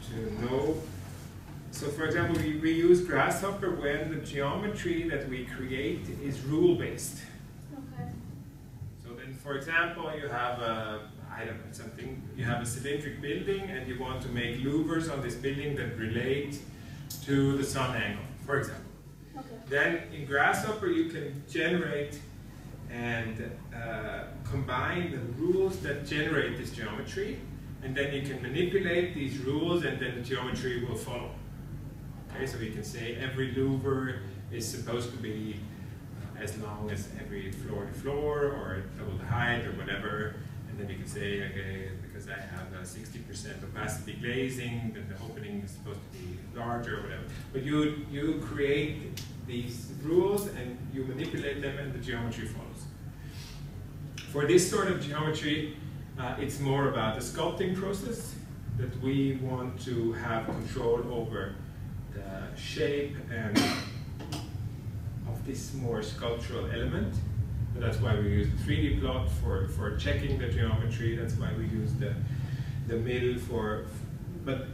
to know. So for example, we use Grasshopper when the geometry that we create is rule-based. Okay. So then, for example, you have I don't know, something, you have a cylindric building and you want to make louvers on this building that relate to the sun angle, for example. Okay. Then in Grasshopper you can generate and combine the rules that generate this geometry, and then you can manipulate these rules and then the geometry will follow. Okay, so you can say every louver is supposed to be as long as every floor to floor or double the height or whatever. And then you can say, okay, because I have 60% opacity glazing, then the opening is supposed to be larger or whatever. But you create these rules and you manipulate them and the geometry follows. For this sort of geometry, it's more about the sculpting process, that we want to have control over the shape and of this more sculptural element. So that's why we use the 3D plot for checking the geometry. That's why we use the mill but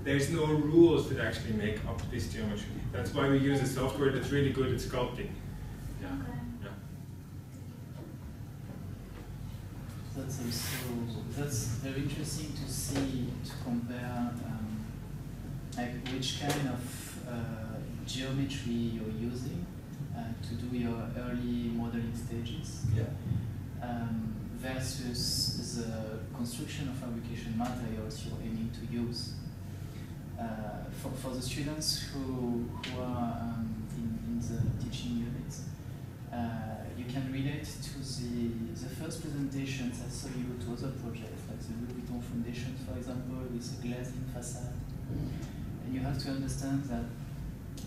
there's no rules that actually make up this geometry. That's why we use a software that's really good at sculpting. Yeah. Okay. Yeah. That's very interesting to see, to compare like which kind of geometry you're using to do your early modeling stages, versus the construction of fabrication materials you're aiming to use. For the students who are in the teaching units, you can relate to the first presentations I saw you to other projects, like the Louis Vuitton Foundation, for example, with a glazing facade. And you have to understand that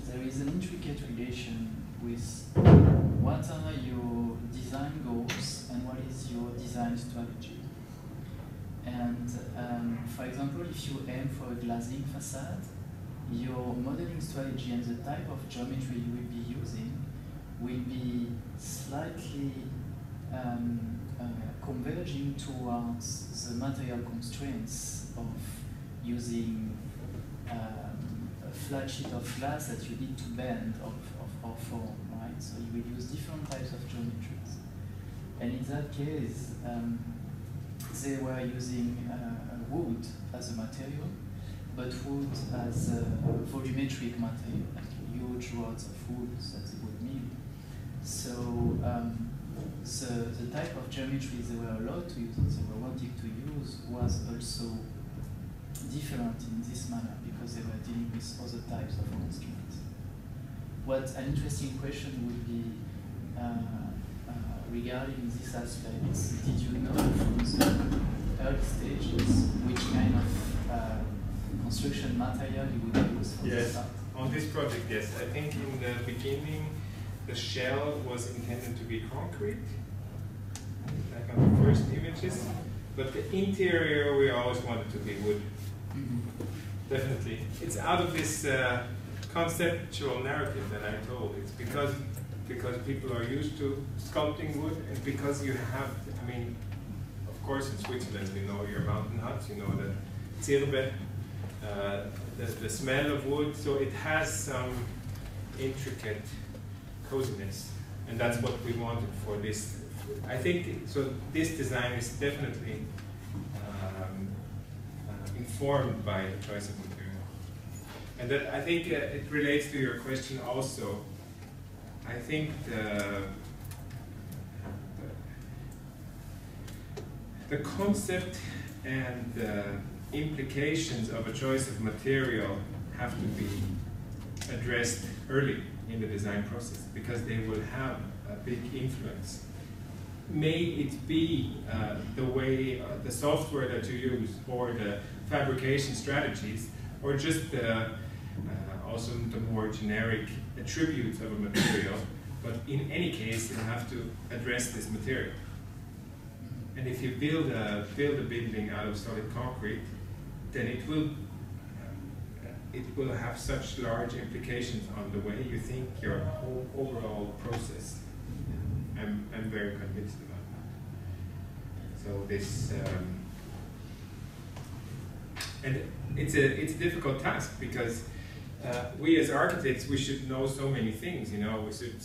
there is an intricate relation with what are your design goals and what is your design strategy. And for example, if you aim for a glazing facade, your modeling strategy and the type of geometry you will be using will be slightly converging towards the material constraints of using a flat sheet of glass that you need to bend or form, right? So you will use different types of geometries. And in that case, they were using wood as a material, but wood as a volumetric material, like huge rods of wood that they would mill. So the type of geometry they were allowed to use, that they were wanting to use, was also different in this manner because they were dealing with other types of constraints. What an interesting question would be regarding this aspect, did you know from the early stages which kind of construction material you would use for this part? On this project, yes. I think in the beginning the shell was intended to be concrete, like on the first images, but the interior we always wanted to be wood. Definitely. It's out of this conceptual narrative that I told. It's because people are used to sculpting wood, and because you have, I mean, of course in Switzerland you know your mountain huts, you know the Zirbe, the smell of wood, so it has some intricate coziness, and that's what we wanted for this. I think, so this design is definitely informed by the choice of material. And that, I think it relates to your question also. I think the concept and the implications of a choice of material have to be addressed early in the design process because they will have a big influence. May it be the way, the software that you use, or the fabrication strategies, or just also the more generic attributes of a material, but in any case you have to address this material. And if you build a building out of solid concrete, then it will have such large implications on the way you think your whole overall process. I'm very convinced about that. So this, and it's a difficult task because we as architects, we should know so many things, you know. We should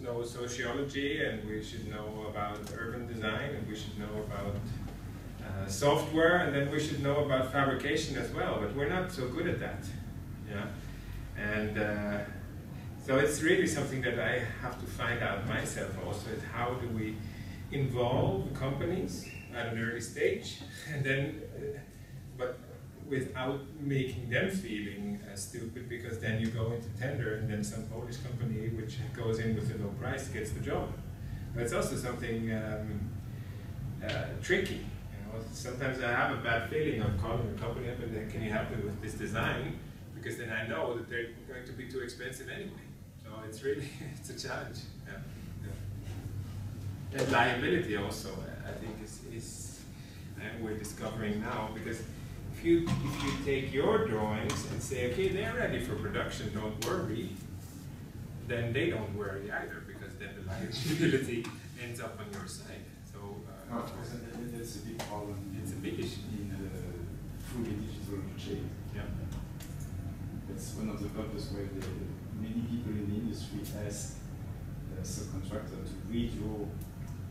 know sociology, and we should know about urban design, and we should know about software, and then we should know about fabrication as well, but we're not so good at that, yeah. And so it's really something that I have to find out myself also, is how do we involve companies at an early stage, and then, but without making them feeling stupid, because then you go into tender and then some Polish company which goes in with a low price gets the job. But it's also something tricky. You know, sometimes I have a bad feeling of calling a company up and then, can you help me with this design? Because then I know that they're going to be too expensive anyway. So it's really, it's a challenge. Yeah. Yeah. And liability also, I think, is we're discovering now, because if you take your drawings and say, okay, they're ready for production, don't worry, then they don't worry either, because then the liability ends up on your side. So that's a big problem. It's a big issue in the fully digital chain. Yeah. That's one of the purposes where many people in the industry ask the subcontractor to redraw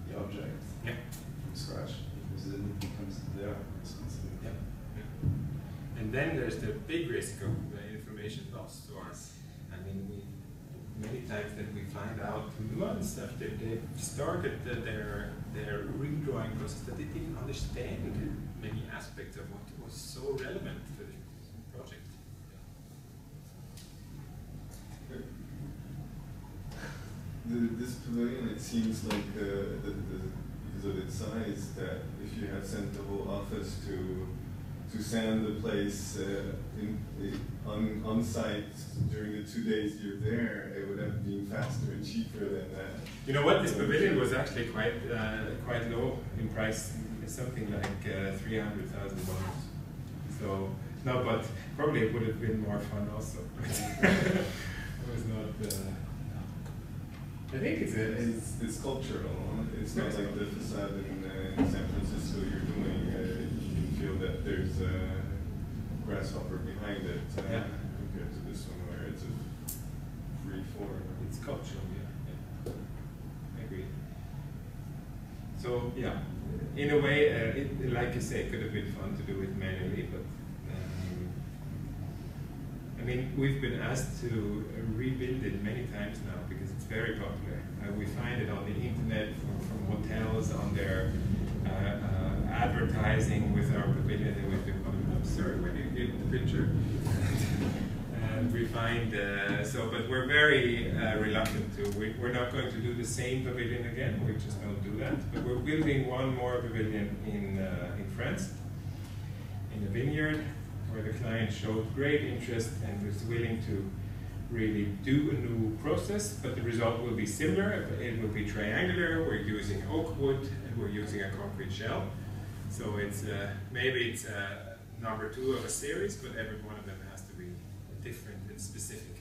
the object from scratch, because then it becomes their responsibility. Yeah. And then there's the big risk of information loss to us. I mean, many times that we find out months after they've started their redrawing process that they didn't understand many aspects of what was so relevant to the project. This pavilion, it seems like because of its size, that if you had sent the whole office to sand the place on site during the 2 days you're there, it would have been faster and cheaper than that. You know what? This pavilion was actually quite low in price. It's something like $300,000. So no, but probably it would have been more fun also. It was not. I think it's cultural. It's not like the facade in San Francisco you're doing. You can feel that there's a grasshopper behind it compared to this one where it's a free form. It's cultural, yeah. I agree. So yeah, in a way, like you say, it could have been fun to do it manually, but I mean, we've been asked to rebuild it many times now because it's very popular. We find it on the internet from hotels on their advertising with our pavilion and with the I'm sorry, when you get the picture. And we find, but we're very reluctant to. We're not going to do the same pavilion again, we just don't do that. But we're building one more pavilion in France, in a vineyard, where the client showed great interest and was willing to really do a new process, but the result will be similar. It will be triangular, we're using oak wood, and we're using a concrete shell. So it's maybe it's number 2 of a series, but every one of them has to be different and specific.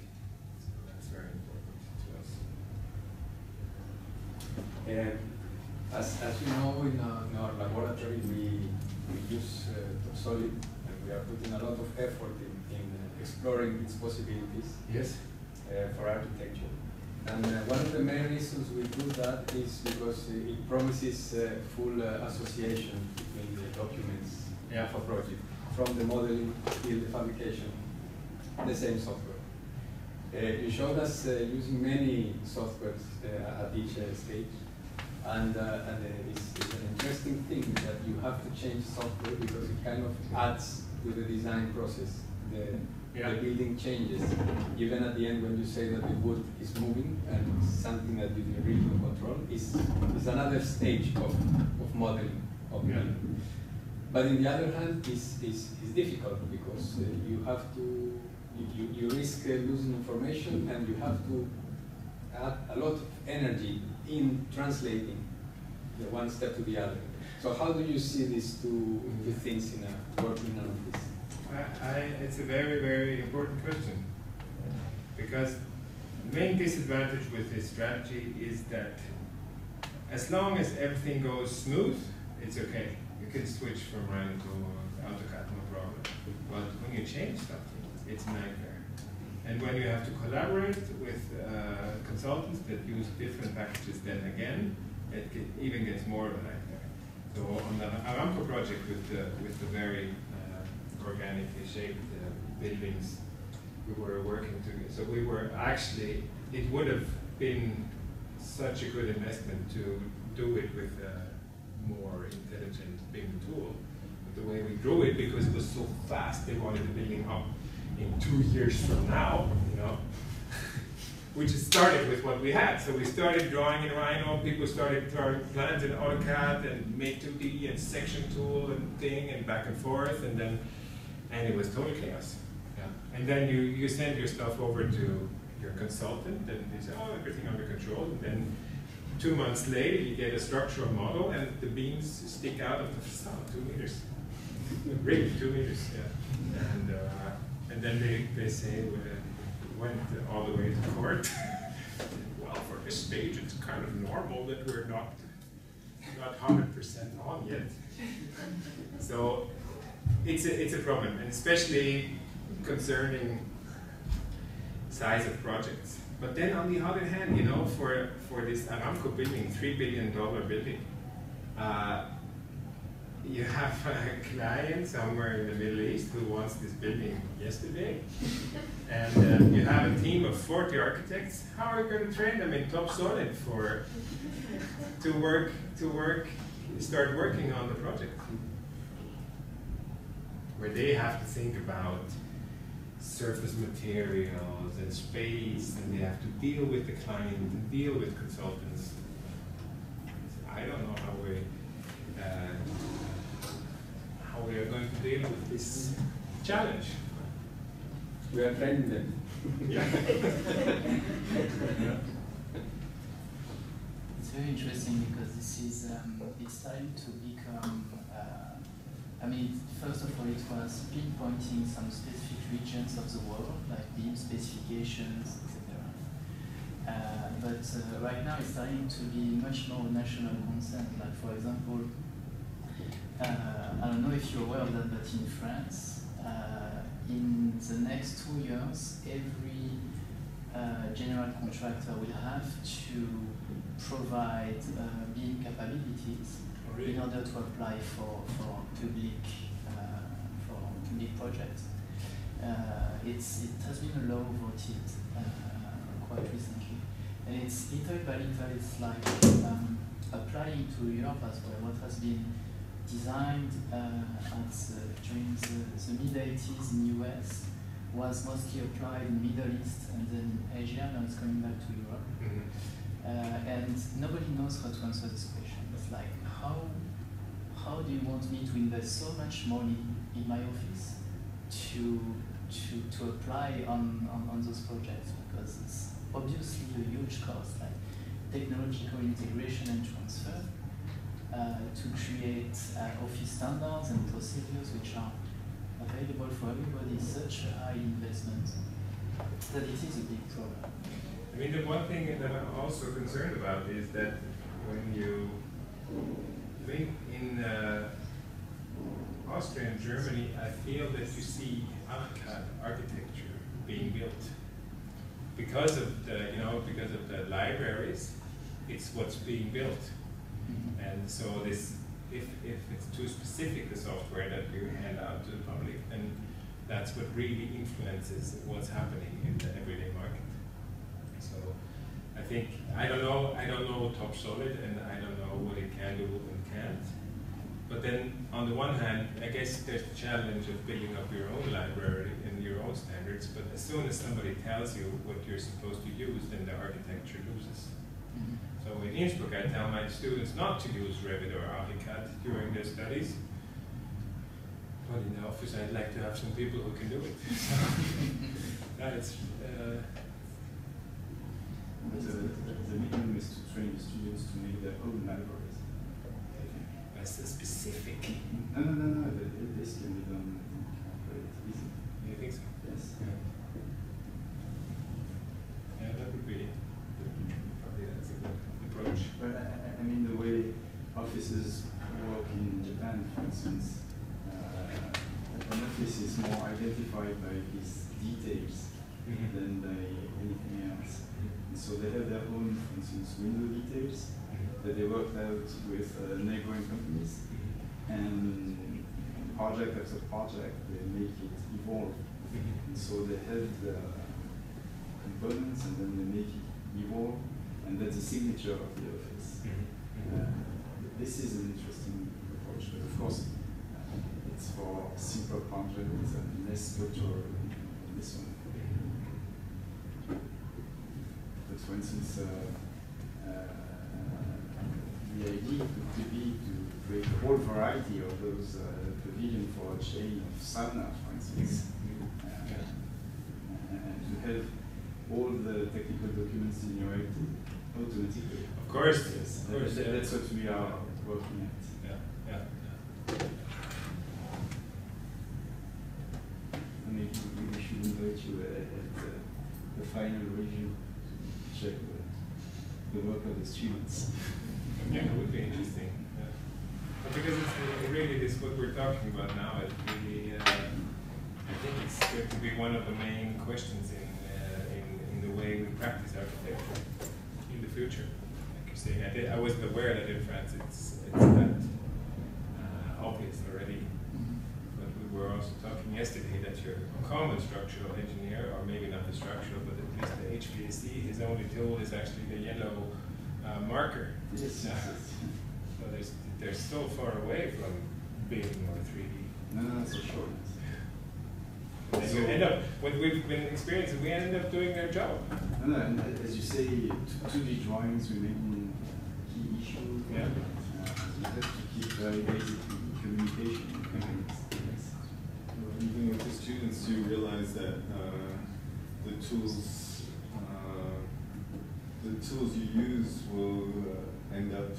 So that's very important to us. As you know, in our laboratory, we use solid. We are putting a lot of effort in exploring its possibilities. Yes. For architecture. And one of the main reasons we do that is because it promises full association between the documents of a project, from the modeling till the fabrication, the same software. You showed us using many softwares at each stage. And it's an interesting thing that you have to change software because it kind of adds to the design process. The building changes. Even at the end when you say that the wood is moving and something that you didn't really control is another stage of modeling of building. But on the other hand, it's difficult because you have to, you risk losing information and you have to add a lot of energy in translating the one step to the other. So how do you see these two things in a working office? It's a very, very important question, because the main disadvantage with this strategy is that as long as everything goes smooth, it's okay. You can switch from Rhino to AutoCAD, no problem. But when you change something, it's a nightmare. And when you have to collaborate with consultants that use different packages, then again, even gets more of a nightmare. So on the Aramco project with the very organically shaped buildings, we were working together. So we were actually, it would have been such a good investment to do it with a more intelligent BIM tool. But the way we drew it, because it was so fast, they wanted the building up in 2 years from now, you know. We just started with what we had. So we started drawing in Rhino, people started drawing plans in AutoCAD and Make2D and section tool and thing and back and forth, and it was total chaos. Yeah. And then you send your stuff over to your consultant and they say, oh, everything under control. And then 2 months later you get a structural model and the beams stick out of the facade, 2 meters. Really, 2 meters, yeah. And then they say, went all the way to court. Well, for this stage, it's kind of normal that we're not 100% on yet. So it's a problem, and especially concerning size of projects. But then on the other hand, you know, for this Aramco building, $3 billion building, you have a client somewhere in the Middle East who wants this building yesterday, and you have a team of 40 architects. How are you going to train them in top solid to start working on the project? Where they have to think about surface materials and space, and they have to deal with the client and deal with consultants. I don't know how we are going to deal with this challenge. We are training them. Yeah. It's very interesting because this is it's starting to become. I mean, first of all, it was pinpointing some specific regions of the world, like BIM specifications, etc. But right now, it's starting to be much more national concern. Like, for example, I don't know if you're aware of that, but in France, in the next 2 years, every general contractor will have to provide BIM capabilities in order to apply for public projects. It has been a law voted quite recently, and it's little by little. It's like applying to Europe as well. What has been designed during the mid-80s in US was mostly applied in Middle East and then in Asia. Now it's coming back to Europe. Mm-hmm. And nobody knows how to answer this question. It's like, how do you want me to invest so much money in my office to apply on those projects? Because it's obviously a huge cost, like technological integration and transfer, to create office standards and procedures which are available for everybody is such a high investment that it is a big problem. I mean, the one thing that I'm also concerned about is that when you think in Austria and Germany, I feel that you see AutoCAD architecture being built because of the libraries. It's what's being built, and so this, if it's too specific, the software that you hand out to the public, then that's what really influences what's happening in the everyday market. So I think I don't know top solid, and I don't know what it can do and can't. But then, on the one hand, I guess there's the challenge of building up your own library and your own standards, but as soon as somebody tells you what you're supposed to use, then the architecture loses. Mm-hmm. So in Innsbruck, I tell my students not to use Revit or AutoCAD during their studies. But in the office, I'd like to have some people who can do it. That's, the minimum is to train the students to make their own libraries. That's specific. No. This can be done, I think, quite easy. You think so? Yes. Yeah, that would be probably that's a good approach. But I mean, the way offices work in Japan, for instance, an office is more identified by its details than by anything else. And so they have their own, for instance, window details that they worked out with neighboring companies. And project after project, they make it evolve. And so they have the components and then they make it evolve, and that's the signature of the office. This is an interesting approach, but of course, it's for simpler projects and less structural than this one. But for instance, the idea could be to create a whole variety of those pavilion for a chain of sauna, for instance, and to have all the technical documents generated automatically. Of course, yes. Of course, That's what we are working at. And maybe we should invite you at the final review to check the work of the students. Yeah, it would be interesting. But because it's really this what we're talking about now. It really, I think it's going to be one of the main questions in the way we practice architecture in the future. Like you say, I wasn't aware that in France it's that obvious already. But we were also talking yesterday that your common structural engineer, or maybe not the structural, but at least the HVAC, his only tool is actually the yellow marker. Yes. So they're still far away from being more 3D. No, that's for sure. And then you end up, what we've been experiencing, we end up doing their job. No, and as you say, 2D drawings remain key issue. Yeah. You have to keep very basic communication. Yes. Even with the students, you realize that the tools you use will end up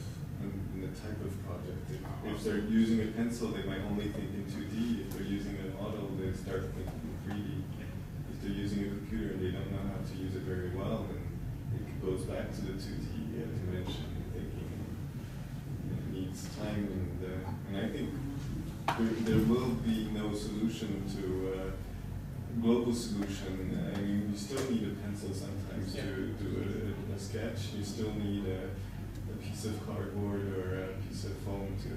in the type of project. If they're using a pencil, they might only think in 2D. If they're using a model, they start thinking in 3D. If they're using a computer and they don't know how to use it very well, then it goes back to the 2D dimension thinking. It needs time, and I think there will be no solution to global solution. I mean, you still need a pencil sometimes to do a sketch. You still need a piece of cardboard or a piece of foam to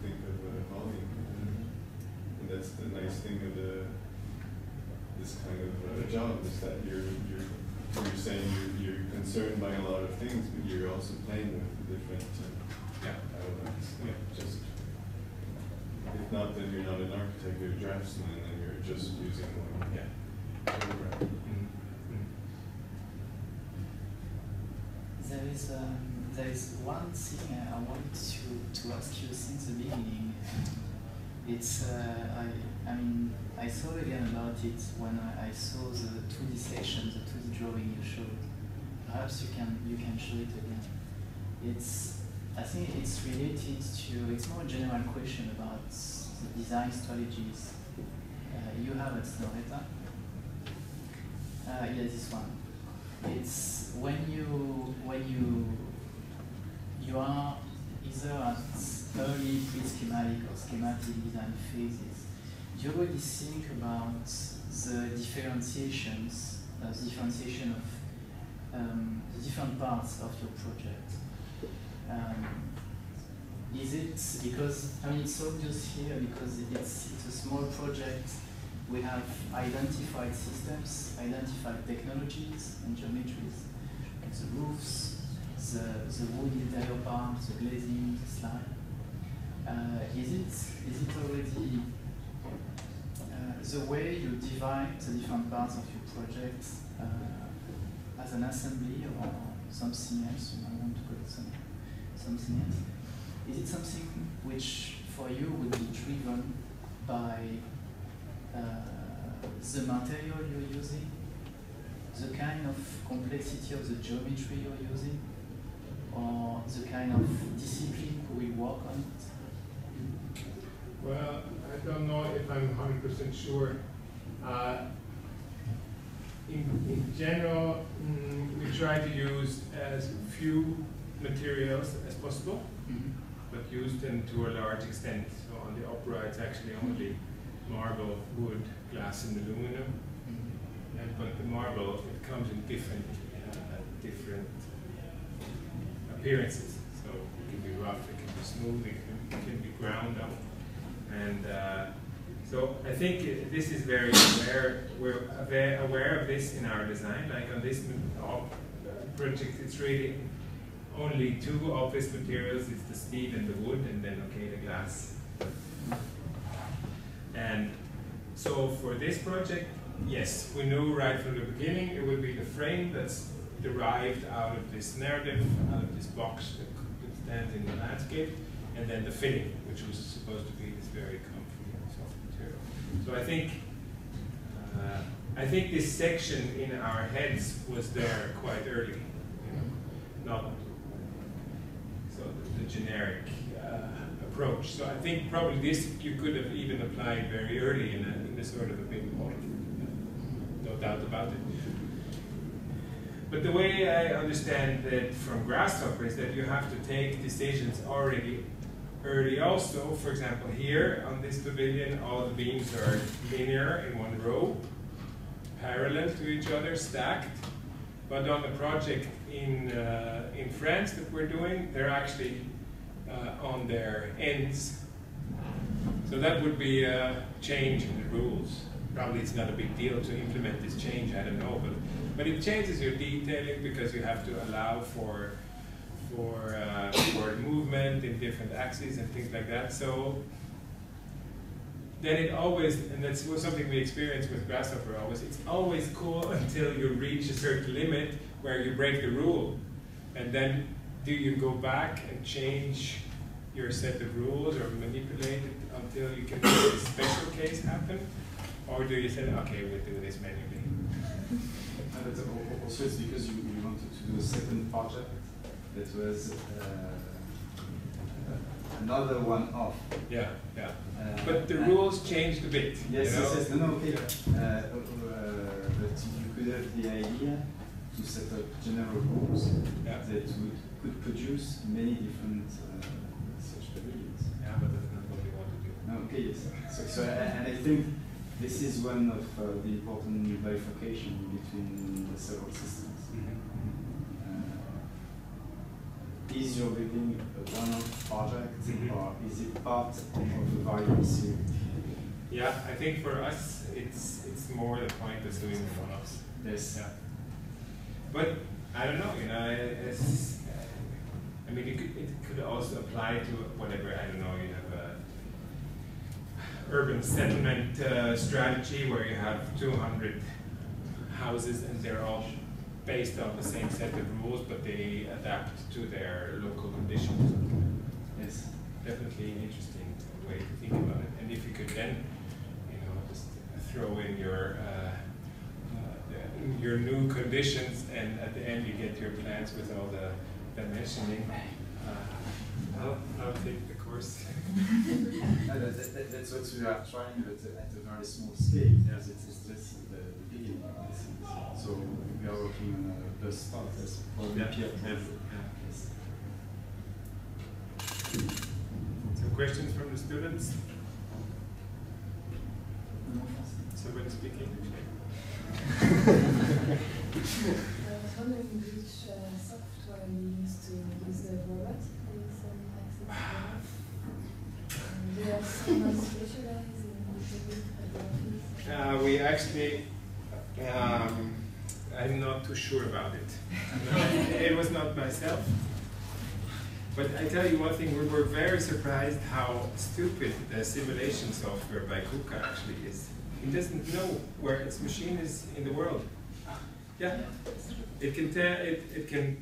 think of a volume. And that's the nice thing of this kind of job, is that you're saying you're concerned by a lot of things, but you're also playing with the different elements. Just, if not, then you're not an architect, you're a draftsman, and then you're just using one. Program. There is one thing I want to ask you since the beginning. It's I mean I thought again about it when I saw the 2D section, the 2D drawing you showed. Perhaps you can show it again. I think it's related to, it's more a general question about the design strategies you have at Snohetta. Yeah, this one. It's when you are either at early pre-schematic or schematic design phases, you already think about the differentiation of the different parts of your project. Is it because, I mean, it's obvious here because it's a small project. We have identified systems, identified technologies and geometries, like the roofs, the wood interior part, the glazing, the slab. Is it already the way you divide the different parts of your project as an assembly or something else? You might want to call it something else. Is it something which for you would be driven by the material you're using, the kind of complexity of the geometry you're using, or the kind of discipline who will work on it? Well, I don't know if I'm 100% sure. In general, we try to use as few materials as possible, but use them to a large extent. So on the opera, it's actually only marble, wood, glass, and aluminum. But the marble appearances. So it can be rough, it can be smooth, it can be ground up. And so I think this is very aware, we're aware of this in our design. Like on this project, it's really only two obvious materials. It's the steel and the wood, and then okay, the glass. And so for this project, yes, we knew right from the beginning it would be the frame that's derived out of this narrative, out of this box that stands in the landscape, and then the filling, which was supposed to be this very comfy and soft material. So I think this section in our heads was there quite early, you know, not so the generic approach. So I think probably this you could have even applied very early in a sort of a big model, no doubt about it. But the way I understand that from Grasshopper is that you have to take decisions already early also. For example, here on this pavilion, all the beams are linear in one row, parallel to each other, stacked. But on the project in France that we're doing, they're actually on their ends. So that would be a change in the rules. Probably it's not a big deal to implement this change, I don't know, but it changes your detailing because you have to allow for movement in different axes and things like that. So then it always, and that's something we experience with Grasshopper always, it's always cool until you reach a certain limit where you break the rule. And then do you go back and change your set of rules or manipulate it until you can make a special case happen? Or do you say, okay, we'll do this manually? But also it's because you wanted to do a second project that was another one off. Yeah, yeah. But the rules changed a bit. Yes, you know? yes, no, okay. But you could have the idea to set up general rules that could produce many different such pavilions. Yeah, but that's not what we want to do. No, okay, yes. So and I think this is one of the important bifurcation between the several systems. Is your building a one-off project, or is it part of a various series? Yeah, I think for us, it's more the point of doing one-offs. Yes. Yeah. But I don't know, you know, I mean, it could also apply to whatever, I don't know, you have a urban settlement strategy where you have 200 houses and they're all based on the same set of rules, but they adapt to their local conditions. It's definitely an interesting way to think about it. And if you could then, you know, just throw in your new conditions, and at the end you get your plans with all the dimensioning. I'll take the course. That's what we are trying, but at a very small scale. Yes, it's just the beginning. So we are working on a bus start for the EPFL. Yes. So questions from the students? Somebody speak English? I was wondering which software you used to use the robot. Do you have someone specialized in photography? We actually, I'm not too sure about it. It was not myself. But I tell you one thing, we were very surprised how stupid the simulation software by KUKA actually is. It doesn't know where its machine is in the world. Yeah, it can tell, it can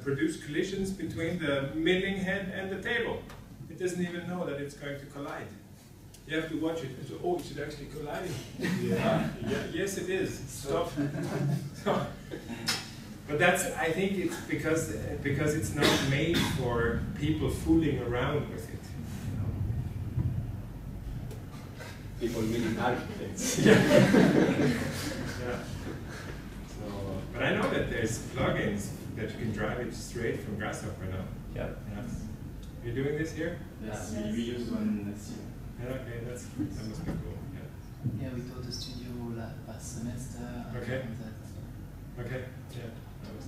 produce collisions between the milling head and the table. It doesn't even know that it's going to collide. You have to watch it and say, oh, it should actually collide. Yeah. Yes, it is. Stop. But that's, I think it's because it's not made for people fooling around with it. People meaning architects. Yeah. Yeah. So, but I know that there's plugins that you can drive it straight from Grasshopper now. Yeah. Yes. You're doing this here? Yes, we used one next year. Yeah, okay, that must be cool. Yeah. Yeah, we taught the studio past semester. Okay. That. Okay. Yeah. That was,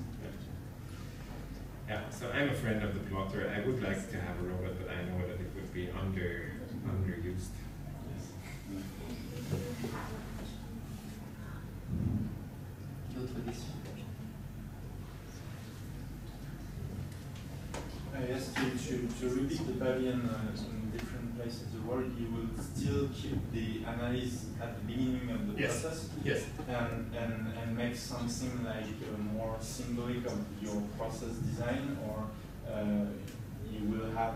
Yeah, so I'm a friend of the plotter. I would like to have a robot, but I know that it would be underused. Yes, to repeat the pavilion in different places of the world, you will still keep the analysis at the beginning of the process, yes, and make something like more symbolic of your process design, or you will have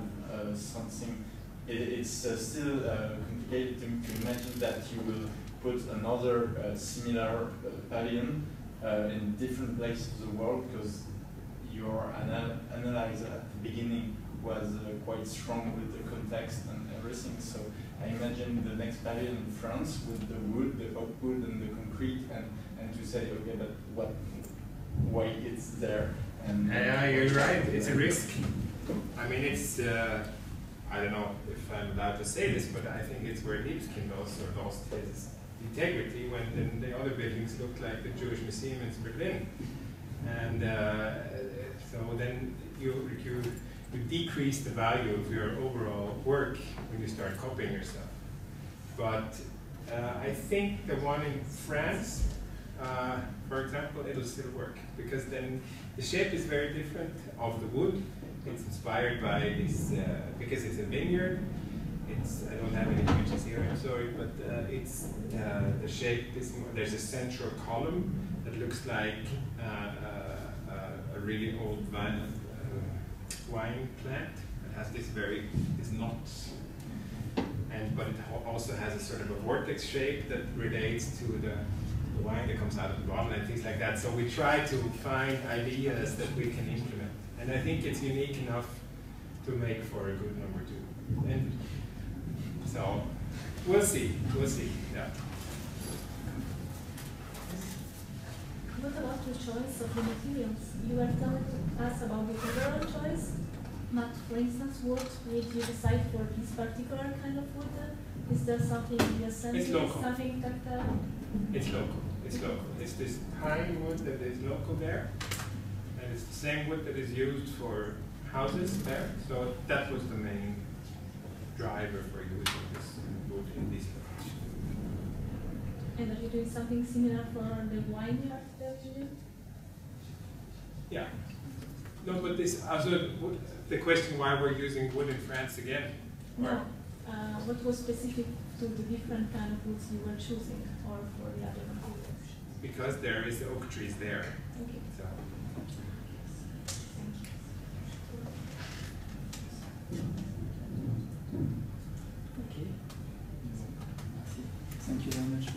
something. It's still complicated to imagine that you will put another similar pavilion in different places of the world, because your analyzer at the beginning was quite strong with the context and everything. So I imagine the next pavilion in France with the wood, the oak wood, and the concrete, and to say, okay, but why it's there? And yeah, you're right. It's a risk. I mean, it's I don't know if I'm allowed to say this, but I think it's where Libeskind also lost his integrity when the other buildings looked like the Jewish Museum in Berlin. And so then you decrease the value of your overall work when you start copying yourself. But I think the one in France, for example, it'll still work, because then the shape is very different of the wood. It's inspired by this, because it's a vineyard. I don't have any images here, I'm sorry, but it's the shape. There's a central column that looks like a really old wine plant. It has these knots, but it also has a sort of a vortex shape that relates to the wine that comes out of the bottle and things like that. So we try to find ideas that we can implement, and I think it's unique enough to make for a good number 2. And so we'll see. Yeah. What about the choice of the materials? You were telling us about the overall choice, but for instance, what made you decide for this particular kind of wood? Is there something in your sense? It's local. Something tactile? It's local. It's this pine wood that is local there, and it's the same wood that is used for houses there. So that was the main driver for using this wood in this location. And are you doing something similar for the vineyard that you do? Yeah. No, but this also the question why we're using wood in France again. No. What was specific to the different kind of woods you were choosing, or for the other materials? Because there is oak trees there. Okay. So. Okay. Thank you very much.